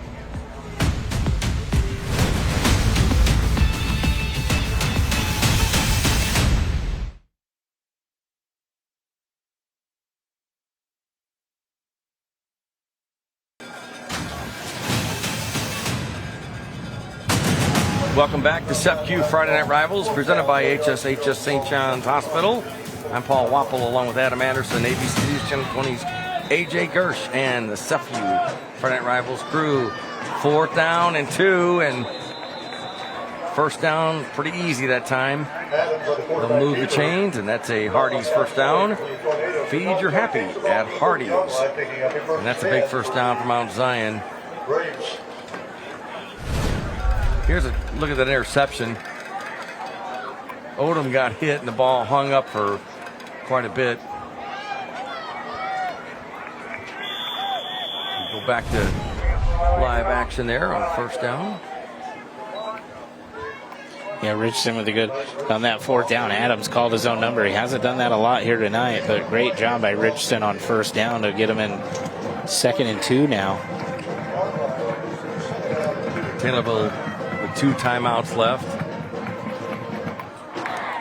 Welcome back to SEPQ Friday Night Rivals, presented by HSHS St. John's Hospital. I'm Paul Wappel, along with Adam Anderson, ABC News Channel 20's AJ Gersh, and the SEPQ Friday Night Rivals crew. 4th down and 2, and first down pretty easy that time. They'll move the chains, and that's a Hardy's first down. Feed your happy at Hardy's. And that's a big first down for Mount Zion. Here's a look at that interception. Odom got hit and the ball hung up for quite a bit. Go back to live action there on first down. Yeah, Richardson with a good on that 4th down. Adams called his own number. He hasn't done that a lot here tonight, but great job by Richardson on first down to get him in 2nd and 2 now. Taylorville with 2 timeouts left.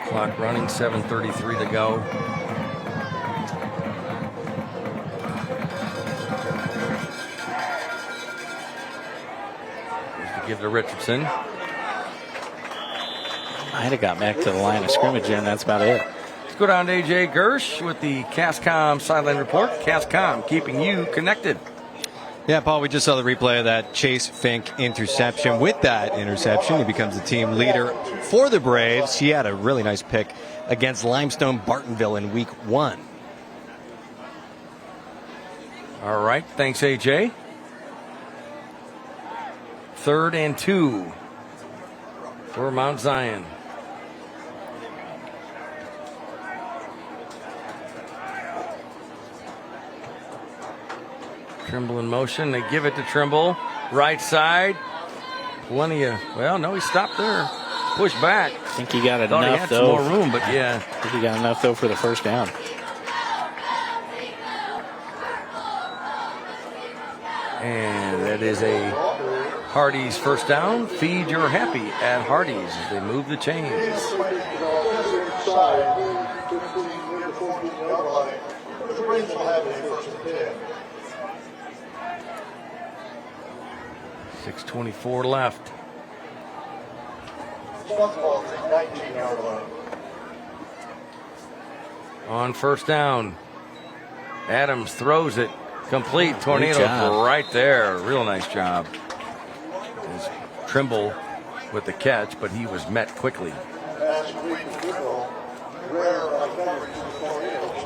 Clock running, 7:33 to go. Give to Richardson. Might have got back to the line of scrimmage there, and that's about it. Let's go down to AJ Gersh with the CASCOM sideline report. CASCOM keeping you connected. Yeah, Paul, we just saw the replay of that Chase Fink interception. With that interception, he becomes the team leader for the Braves. He had a really nice pick against Limestone Bartonville in week 1. All right, thanks, AJ. 3rd and 2 for Mount Zion. Trimble in motion. They give it to Trimble. Right side. Plenty of, well, no, he stopped there. Push back. I think he got Thought enough, he had though. some more room, but yeah. I think he got enough, though, for the first down. And that is a Hardy's first down. Feed your happy at Hardy's as they move the chains. 6:24 left. On first down, Adams throws it complete. Tornado right there. Real nice job. There's Trimble with the catch, but he was met quickly.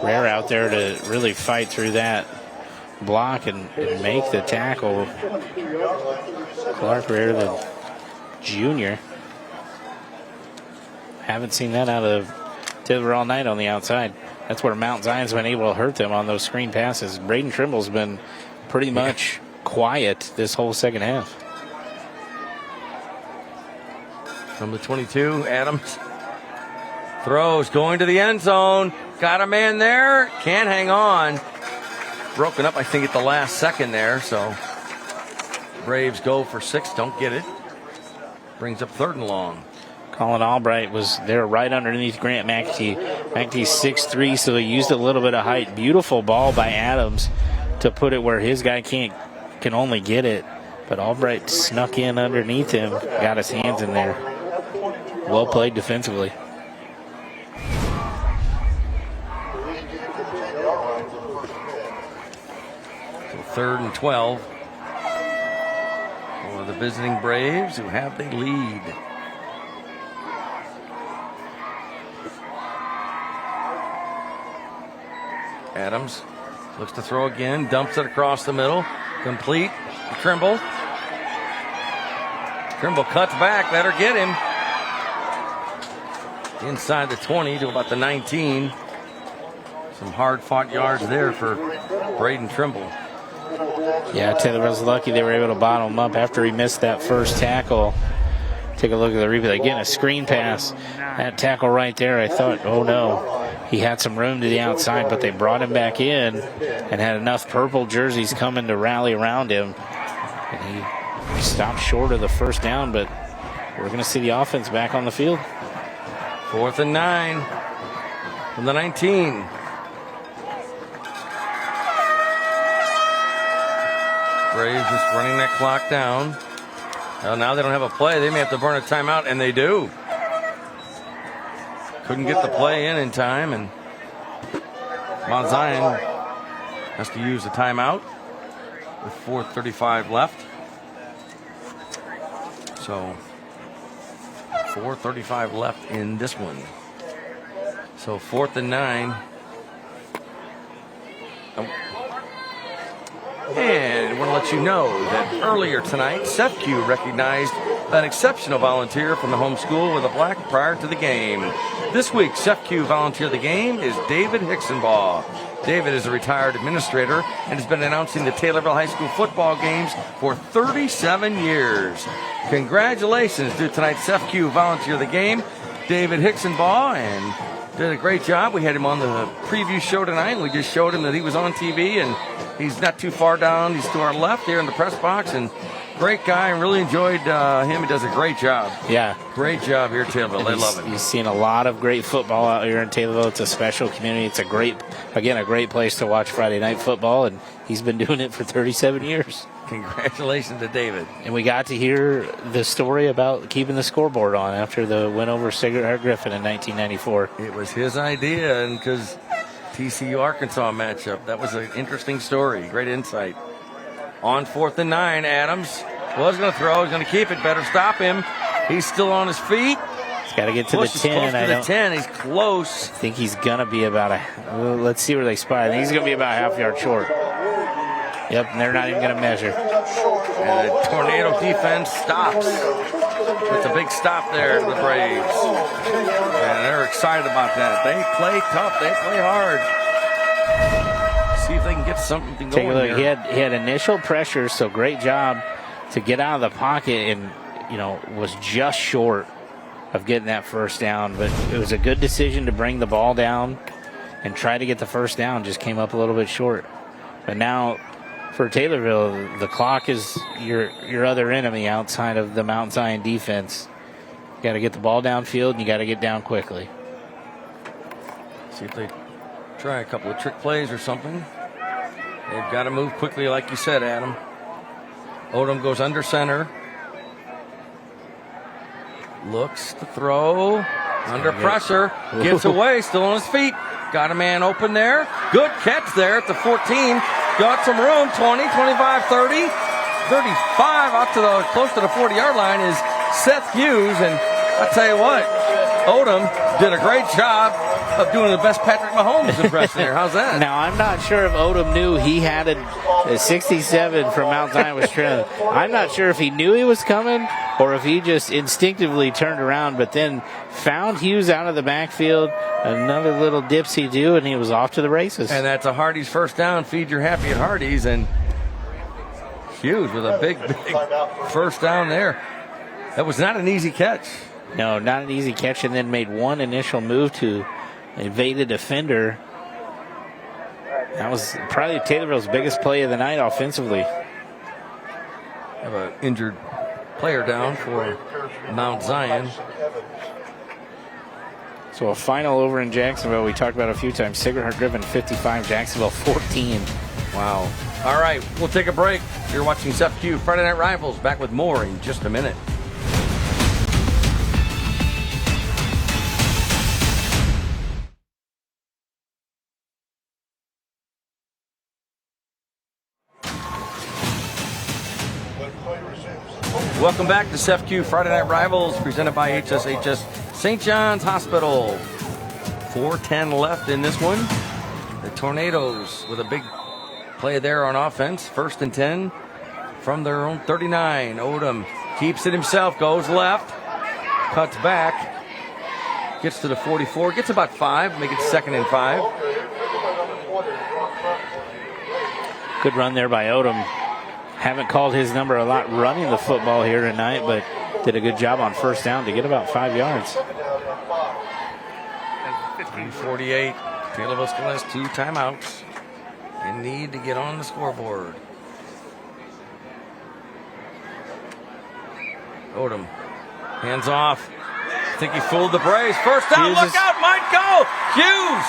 Rare out there to really fight through that block and make the tackle. Clark Rare, the junior. Haven't seen that out of Taylor all night on the outside. That's where Mount Zion's been able to hurt them on those screen passes. Braden Trimble's been pretty much quiet this whole second half. From the 22, Adams throws, going to the end zone. Got a man there, can't hang on. broken up, I think, at the last second there. So Braves go for 6, don't get it. Brings up 3rd and long. Colin Albright was there right underneath Grant McAtee. McAtee's 6'3", so he used a little bit of height. Beautiful ball by Adams to put it where his guy can only get it. But Albright snuck in underneath him, got his hands in there. Well played defensively. So 3rd and 12 for the visiting Braves, who have the lead. Adams looks to throw again, dumps it across the middle, complete. Trimble. Trimble cuts back, let her get him. Inside the 20 to about the 19. Some hard-fought yards there for Braden Trimble. Yeah, Taylorville's lucky they were able to bottle him up after he missed that first tackle. Take a look at the replay. Again, a screen pass. That tackle right there, I thought, oh no. He had some room to the outside, but they brought him back in and had enough purple jerseys coming to rally around him. And he stopped short of the first down, but we're going to see the offense back on the field. 4th and 9 from the 19. Braves just running that clock down. Well, now they don't have a play. They may have to burn a timeout, and they do. Couldn't get the play in time, and Mount Zion has to use the timeout with 4:35 left. So 4:35 left in this one. So 4th and 9. And I want to let you know that earlier tonight, SEFCU recognized an exceptional volunteer from the home school with a black prior to the game. This week, SEFCU volunteer of the game is David Hixenbaugh. David is a retired administrator and has been announcing the Taylorville High School football games for 37 years. Congratulations to tonight's SEFCU volunteer of the game, David Hixenbaugh, and did a great job. We had him on the preview show tonight. We just showed him that he was on TV, and he's not too far down. He's to our left here in the press box, and great guy. I really enjoyed him. He does a great job. Yeah. Great job here at Taylorville. They love it. You've seen a lot of great football out here in Taylorville. It's a special community. It's a great place to watch Friday night football, and he's been doing it for 37 years. Congratulations to David. And we got to hear the story about keeping the scoreboard on after the win over Sacred Heart Griffin in 1994. It was his idea, and because TCU Arkansas matchup, that was an interesting story. Great insight. On 4th and 9, Adams was going to throw. He's going to keep it. Better stop him. He's still on his feet. He's got to get to the 10. I don't. 10. He's close. I think he's going to be about let's see where they spot. I think he's going to be about a half yard short. Yep, and they're not even going to measure. And the Tornado defense stops. It's a big stop there to the Braves. And they're excited about that. They play tough. They play hard. See if they can get something going. Take a look. He had initial pressure, so great job to get out of the pocket, and was just short of getting that first down. But it was a good decision to bring the ball down and try to get the first down. Just came up a little bit short. But now for Taylorville, the clock is your other enemy outside of the Mount Zion defense. You got to get the ball downfield, and you got to get down quickly. See if they try a couple of trick plays or something. They've got to move quickly, like you said, Adam. Odom goes under center. Looks to throw. Under pressure. Gets away. Still on his feet. Got a man open there. Good catch there at the 14. Got some room. 20, 25, 30, 35. Up to close to the 40-yard line is Seth Hughes. And I tell you what, Odom did a great job of doing the best Patrick Mahomes impression there. How's that? Now, I'm not sure if Odom knew he had a 67 from Mount Zion was trailing. I'm not sure if he knew he was coming or if he just instinctively turned around, but then found Hughes out of the backfield. Another little dipsy do, and he was off to the races. And that's a Hardee's first down. Feed your happy at Hardee's. And Hughes with a big first down there. That was not an easy catch. No, not an easy catch, and then made one initial move to evade the defender. That was probably Taylorville's biggest play of the night offensively. Have an injured player down for Mount Zion. So a final over in Jacksonville we talked about a few times. Sacred Heart driven 55, Jacksonville 14. Wow. All right, we'll take a break. You're watching SFQ Friday Night Rivals. Back with more in just a minute. Welcome back to SFQ Friday Night Rivals, presented by HSHS St. John's Hospital. 4:10 left in this one. The Tornadoes with a big play there on offense. 1st and 10 from their own 39. Odom keeps it himself, goes left, cuts back, gets to the 44, gets about 5, make it 2nd and 5. Good run there by Odom. Haven't called his number a lot running the football here tonight, but did a good job on 1st down to get about 5 yards. 3:48. Taylorville still has 2 timeouts and need to get on the scoreboard. Odom, hands off. I think he fooled the Braves. 1st down, look out, might go. Hughes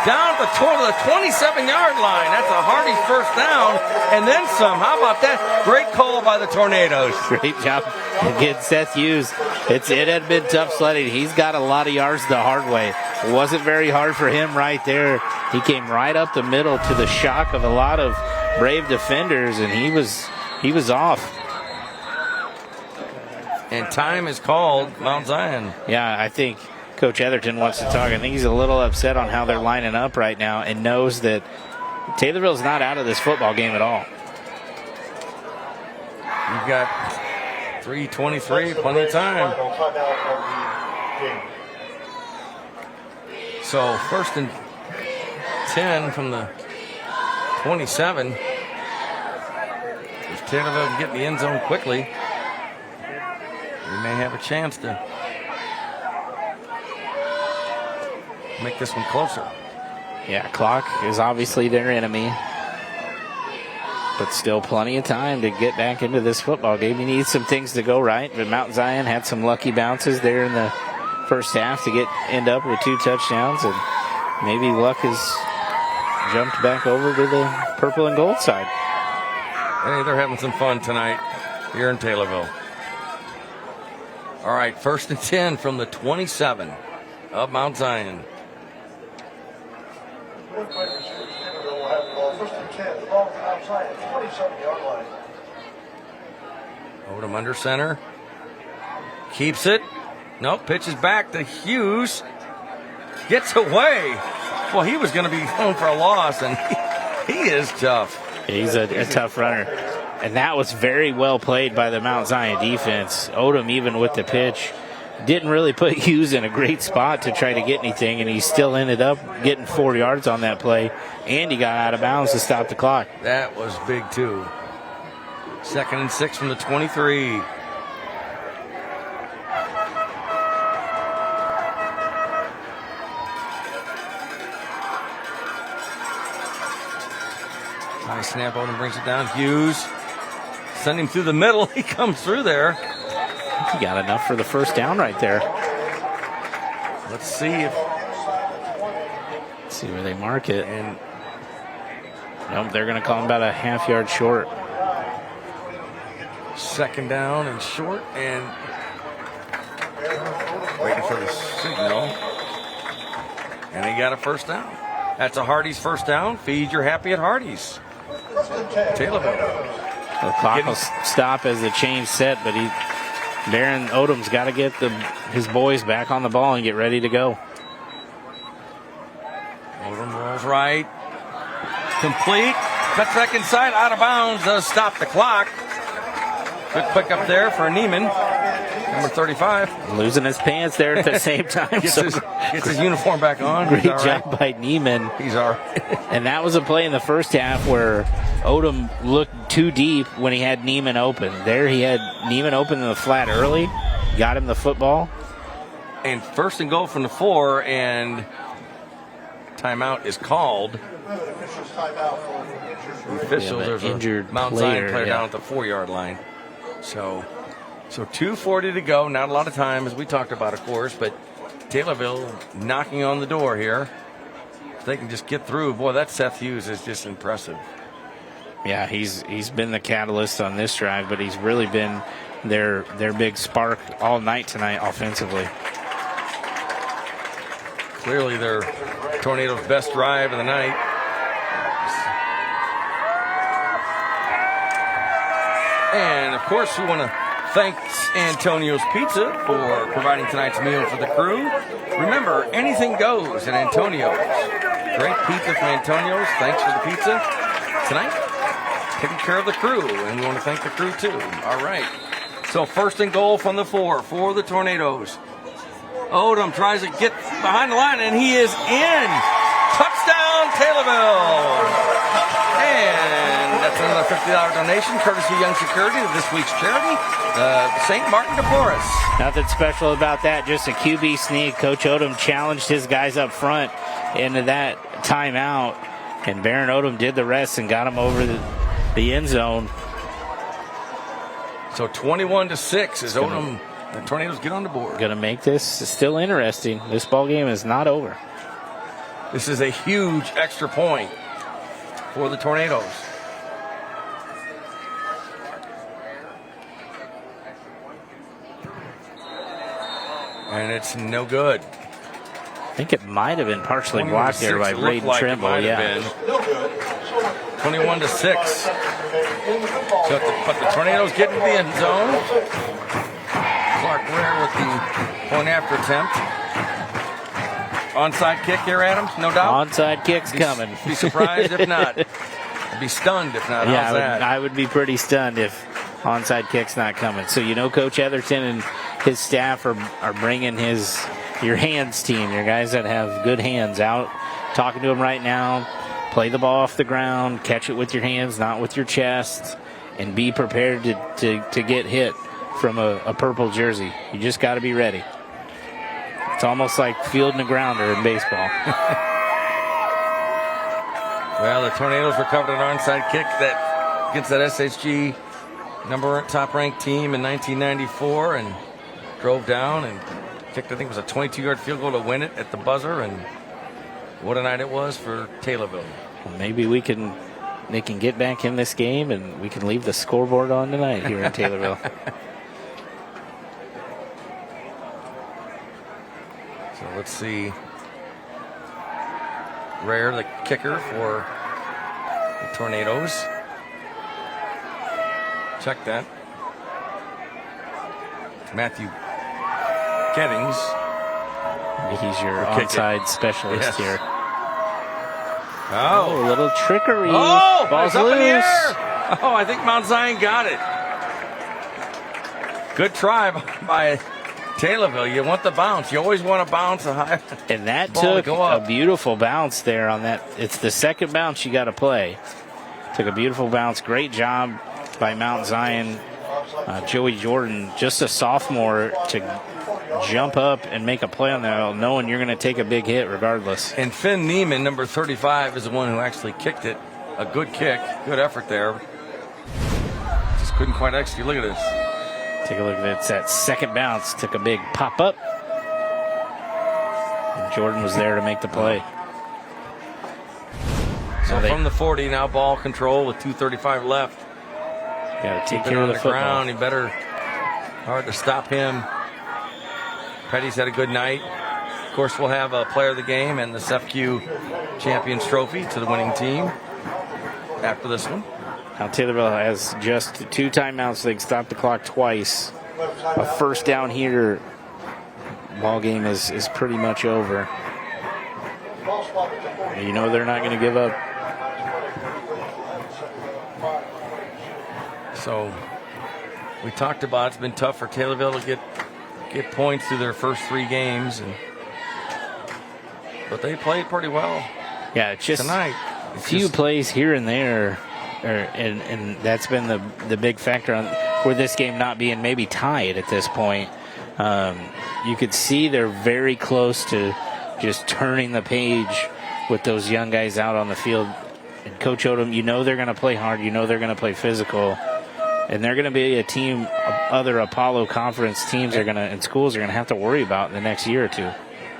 down at the 27-yard line. That's a Hardy 1st down, and then some. How about that? Great call by the Tornadoes. Great job again, Seth Hughes. It had been tough sledding. He's got a lot of yards the hard way. It wasn't very hard for him right there. He came right up the middle to the shock of a lot of Brave defenders, and he was off. And time is called Mount Zion. Yeah, I think Coach Etherton wants to talk. I think he's a little upset on how they're lining up right now and knows that Taylorville's not out of this football game at all. You've got 3:23, plenty of time. So 1st and 10 from the 27. If Taylorville can get in the end zone quickly, we may have a chance to make this one closer. Yeah, clock is obviously their enemy, but still plenty of time to get back into this football game. You need some things to go right, but Mount Zion had some lucky bounces there in the 1st half to end up with 2 touchdowns, and maybe luck has jumped back over to the purple and gold side. Hey, they're having some fun tonight here in Taylorville. All right, 1st and 10 from the 27 of Mount Zion. Odom under center. Keeps it. Nope, pitches back to Hughes. Gets away. Well, he was going to be home for a loss, and he is tough. He's a tough runner. And that was very well played by the Mount Zion defense. Odom, even with the pitch, didn't really put Hughes in a great spot to try to get anything, and he still ended up getting 4 yards on that play, and he got out of bounds to stop the clock. That was big, too. 2nd and 6 from the 23. Nice snap, Odom brings it down. Hughes, send him through the middle. He comes through there. He got enough for the 1st down right there. Let's see where they mark it. And nope, they're going to call him about a half-yard short. 2nd down and short, and waiting for the signal. And he got a 1st down. That's a Hardy's 1st down. Feed your happy at Hardy's. Taylorville. The clock will stop as the change set, but Darren Odom's got to get his boys back on the ball and get ready to go. Odom rolls right. Complete. Cuts back inside, out of bounds. Does stop the clock. Good pick up there for Neiman, number 35. Losing his pants there at the same time. Gets his uniform back on. Great job by Neiman. He's all right. And that was a play in the 1st half where Odom looked too deep when he had Neiman open. There he had Neiman open in the flat early. Got him the football. And 1st and goal from the 4, and timeout is called. The officials, there's a injured Mount Zion player down at the 4-yard line. So 2:40 to go. Not a lot of time, as we talked about, of course, but Taylorville knocking on the door here. If they can just get through, boy, that Seth Hughes is just impressive. Yeah, he's been the catalyst on this drive, but he's really been their big spark all night tonight offensively. Clearly, their Tornado's best drive of the night. And of course, we want to thank Antonio's Pizza for providing tonight's meal for the crew. Remember, anything goes at Antonio's. Great pizza from Antonio's. Thanks for the pizza tonight. Taking care of the crew, and we want to thank the crew too. All right. So 1st and goal from the 4 for the Tornadoes. Odom tries to get behind the line, and he is in. Touchdown, Taylorville. And that's another $50 donation, courtesy of Young Security, of this week's charity, St. Martin de Porres. Nothing special about that, just a QB sneak. Coach Odom challenged his guys up front into that timeout, and Baron Odom did the rest and got him over the end zone. So 21-6 as Odom, the Tornadoes get on the board. Going to make this still interesting. This ball game is not over. This is a huge extra point for the Tornadoes. And it's no good. I think it might have been partially blocked there by Braden Trimble. 21-6. But the Tornadoes get into the end zone. Clark Ware with the point after attempt. Onside kick here, Adams, no doubt. Onside kick's coming. Be surprised if not. Be stunned if not. Yeah, how's that? I would be pretty stunned if onside kick's not coming. So Coach Etherton and his staff are bringing your hands team, your guys that have good hands out, talking to him right now. Play the ball off the ground, catch it with your hands, not with your chest, and be prepared to get hit from a purple jersey. You just got to be ready. It's almost like fielding a grounder in baseball. Well, the Tornadoes recovered an onside kick that against that SHG top-ranked team in 1994 and drove down and kicked, I think it was a 22-yard field goal to win it at the buzzer, and what a night it was for Taylorville. Well, maybe they can get back in this game and we can leave the scoreboard on tonight here in Taylorville. So let's see. Rare, the kicker for the Tornadoes. Check that. Matthew Kettings. He's your onside specialist here. Oh, a little trickery. Oh, ball's up loose. in the air. Oh, I think Mount Zion got it. Good try by Taylorville. You want the bounce. You always want to bounce a high. And that took a beautiful bounce there on that. It's the second bounce you got to play. Took a beautiful bounce. Great job by Mount Zion. Joey Jordan, just a sophomore, to jump up and make a play on that, knowing you're going to take a big hit regardless. And Finn Neiman, number 35, is the one who actually kicked it. A good kick. Good effort there. Just couldn't quite execute. Look at this. Take a look at it. It's that second bounce. Took a big pop up. And Jordan was there to make the play. So from the 40, now ball control with 2:35 left. Got to take Keep care it of on the the football. ground. He better. Hard to stop him. Petty's had a good night. Of course, we'll have a player of the game and the SFQ Champions Trophy to the winning team after this one. Now Taylorville has just 2 timeouts. They can stop the clock twice. A first down here. Ball game is pretty much over. You know they're not going to give up. So we talked about it's been tough for Taylorville to get points through their first 3 games, but they played pretty well. Yeah, it's just tonight. A few plays here and there, and that's been the big factor on for this game not being maybe tied at this point. You could see they're very close to just turning the page with those young guys out on the field. And Coach Odom, you know they're going to play hard. You know they're going to play physical. And they're going to be a team other Apollo Conference teams are going to, and schools are going to have to worry about in the next year or two.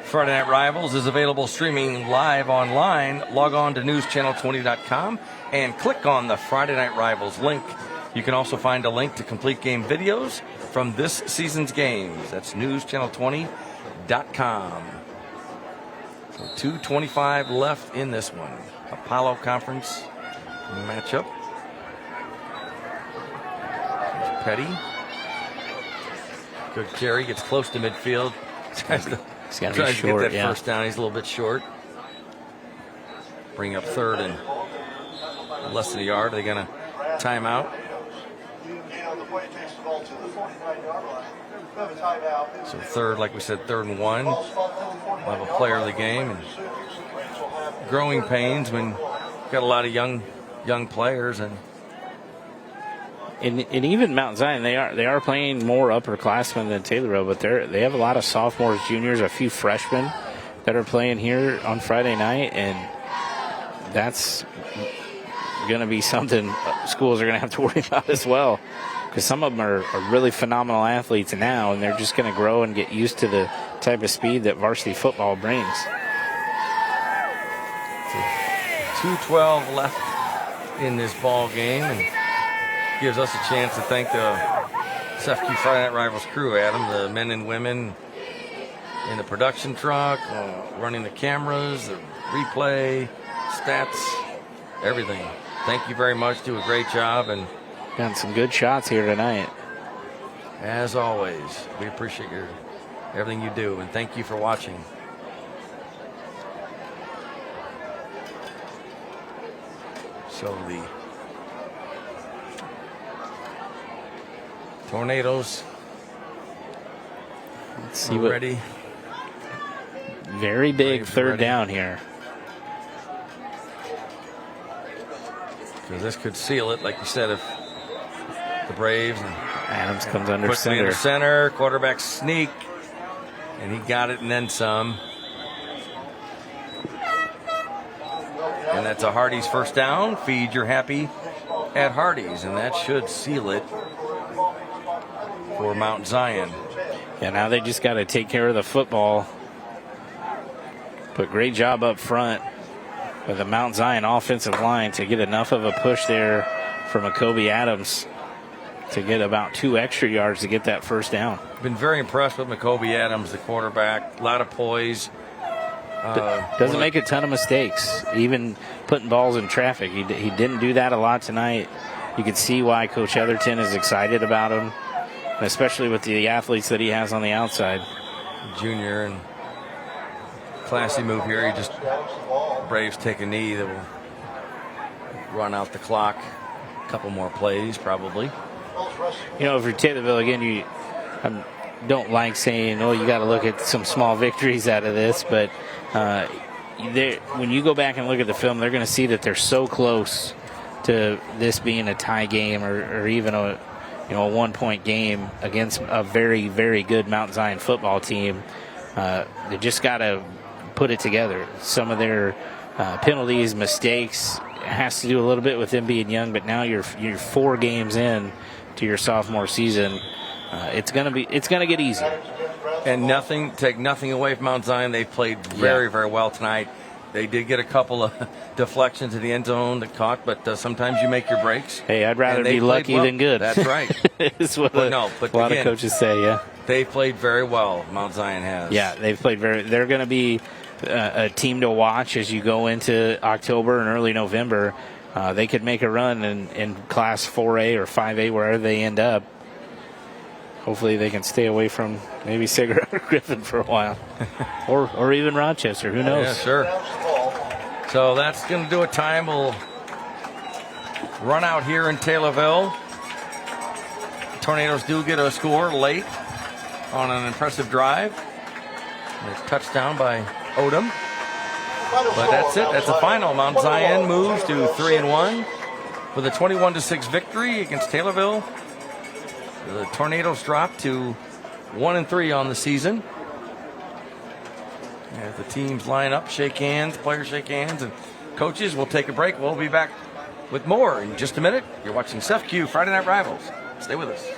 Friday Night Rivals is available streaming live online. Log on to newschannel20.com and click on the Friday Night Rivals link. You can also find a link to complete game videos from this season's games. That's newschannel20.com. So 2:25 left in this one. Apollo Conference matchup. Petty. Good carry, gets close to midfield. He's got to Tries be short, to get that first down. He's a little bit short. Bring up third and less than a yard. Are they going to time out? So third, like we said, 3rd and 1. We'll have a player of the game. And growing pains when you've got a lot of young players. And even Mount Zion, they are playing more upperclassmen than Taylorville, but they have a lot of sophomores, juniors, a few freshmen that are playing here on Friday night, and that's going to be something schools are going to have to worry about as well, because some of them are really phenomenal athletes now, and they're just going to grow and get used to the type of speed that varsity football brings. 2:12 left in this ball game, and gives us a chance to thank the SFQ Friday Night Rivals crew, Adam, the men and women in the production truck, running the cameras, the replay, stats, everything. Thank you very much. Do a great job. And got some good shots here tonight. As always, we appreciate everything you do, and thank you for watching. So the Tornadoes. Let's see what. Ready. Very big third down here. Because this could seal it, like you said, if the Braves. And Adams comes under puts center. Under center. Quarterback sneak. And he got it and then some. And that's a Hardee's first down. Feed your happy at Hardee's. And that should seal it for Mount Zion. Yeah, now they just got to take care of the football. But great job up front with the Mount Zion offensive line to get enough of a push there for Makobe Adams to get about 2 extra yards to get that first down. Been very impressed with Makobe Adams, the quarterback. A lot of poise. Doesn't make a ton of mistakes, even putting balls in traffic. He didn't do that a lot tonight. You can see why Coach Heatherton is excited about him, especially with the athletes that he has on the outside. Junior, and classy move here. He just, Braves take a knee that will run out the clock. A couple more plays, probably. You know, for Taylorville, again, you don't like saying, oh, you got to look at some small victories out of this, but when you go back and look at the film, they're going to see that they're so close to this being a tie game or even a 1-point game against a very, very good Mount Zion football team. They just got to put it together. Some of their penalties, mistakes, has to do a little bit with them being young, but now you're 4 games in to your sophomore season. It's gonna get easier. And take nothing away from Mount Zion. They played very, very well tonight. They did get a couple of deflections in the end zone that caught, but sometimes you make your breaks. Hey, I'd rather be lucky than good. That's right. It's what a lot of coaches say, yeah. They played very well, Mount Zion has. Yeah, they've played they're going to be a team to watch as you go into October and early November. They could make a run in Class 4A or 5A, wherever they end up. Hopefully they can stay away from maybe Cigarette or Griffin for a while. or even Rochester. Who knows? Yeah, sure. So that's going to do a time. We'll run out here in Taylorville. Tornadoes do get a score late on an impressive drive. It's touchdown by Odom. But that's it. That's the final. Mount Zion moves to 3-1 with a 21-6 victory against Taylorville. The Tornadoes drop to 1-3 on the season. As the teams line up, shake hands, players shake hands, and coaches, we'll take a break. We'll be back with more in just a minute. You're watching SEFCU Friday Night Rivals. Stay with us.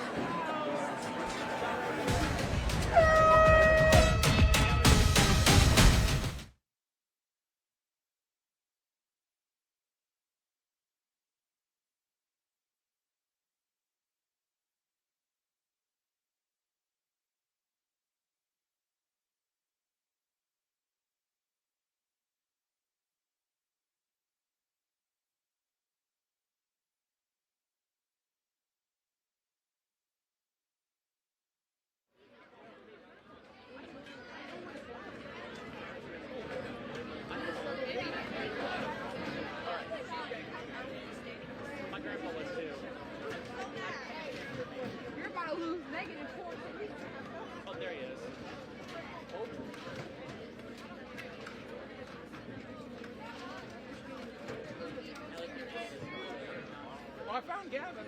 I found Gavin.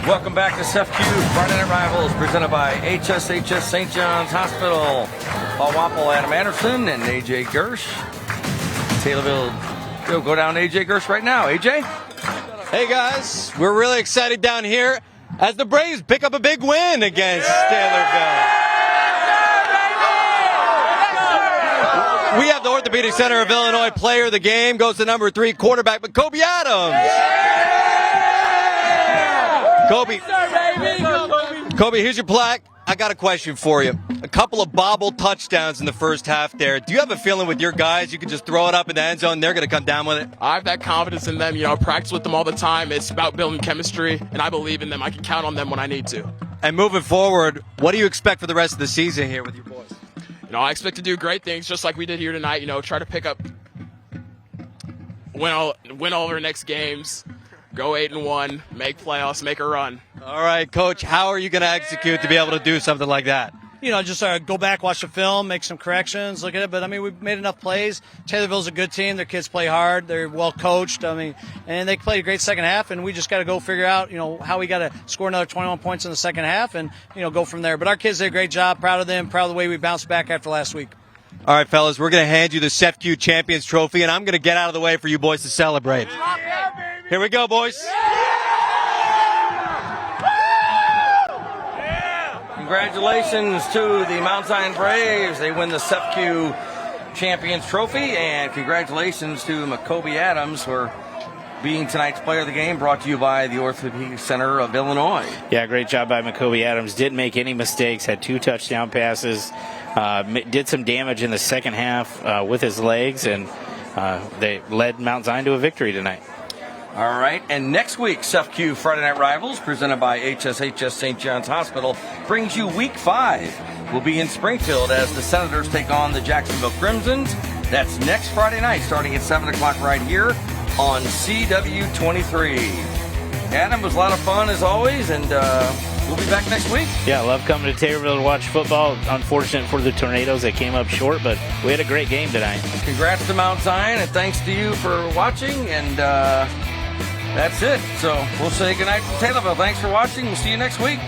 Welcome back to SEFCU Friday Night Rivals, presented by HSHS St. John's Hospital. Paul Wapple, Adam Anderson, and AJ Gersh. Taylorville, go down to AJ Gersh right now. AJ? Hey guys, we're really excited down here as the Braves pick up a big win against Taylorville. We have the Orthopedic Center of Illinois player of the game, goes to number 3 quarterback, Kobe Adams. Kobe, here's your plaque. I got a question for you. A couple of bobble touchdowns in the first half there. Do you have a feeling with your guys you can just throw it up in the end zone, they're going to come down with it? I have that confidence in them. I practice with them all the time. It's about building chemistry, and I believe in them. I can count on them when I need to. And moving forward, what do you expect for the rest of the season here with your boys? I expect to do great things just like we did here tonight. Try to pick up, win all of our next games. Go 8-1, make playoffs, make a run. All right, Coach, how are you going to execute to be able to do something like that? Just go back, watch the film, make some corrections, look at it. But, we've made enough plays. Taylorville's a good team. Their kids play hard. They're well coached. And they played a great second half, and we just got to go figure out, how we got to score another 21 points in the second half and, go from there. But our kids did a great job. Proud of them. Proud of the way we bounced back after last week. All right, fellas, we're going to hand you the SEFCU Champions Trophy, and I'm going to get out of the way for you boys to celebrate. Here we go, boys. Congratulations to the Mount Zion Braves. They win the SEFCU Champions Trophy, and congratulations to Makobe Adams for being tonight's player of the game, brought to you by the Orthopedic Center of Illinois. Yeah, great job by Makobe Adams. Didn't make any mistakes, had 2 touchdown passes, did some damage in the second half with his legs, and they led Mount Zion to a victory tonight. All right, and next week, SEFCU Friday Night Rivals, presented by HSHS St. John's Hospital, brings you Week 5. We'll be in Springfield as the Senators take on the Jacksonville Crimsons. That's next Friday night, starting at 7 o'clock right here on CW23. Adam, it was a lot of fun as always, and we'll be back next week. Yeah, love coming to Taylorville to watch football. Unfortunate for the Tornadoes, they came up short, but we had a great game tonight. Congrats to Mount Zion, and thanks to you for watching, and that's it. So we'll say goodnight from Taylorville. Thanks for watching. We'll see you next week.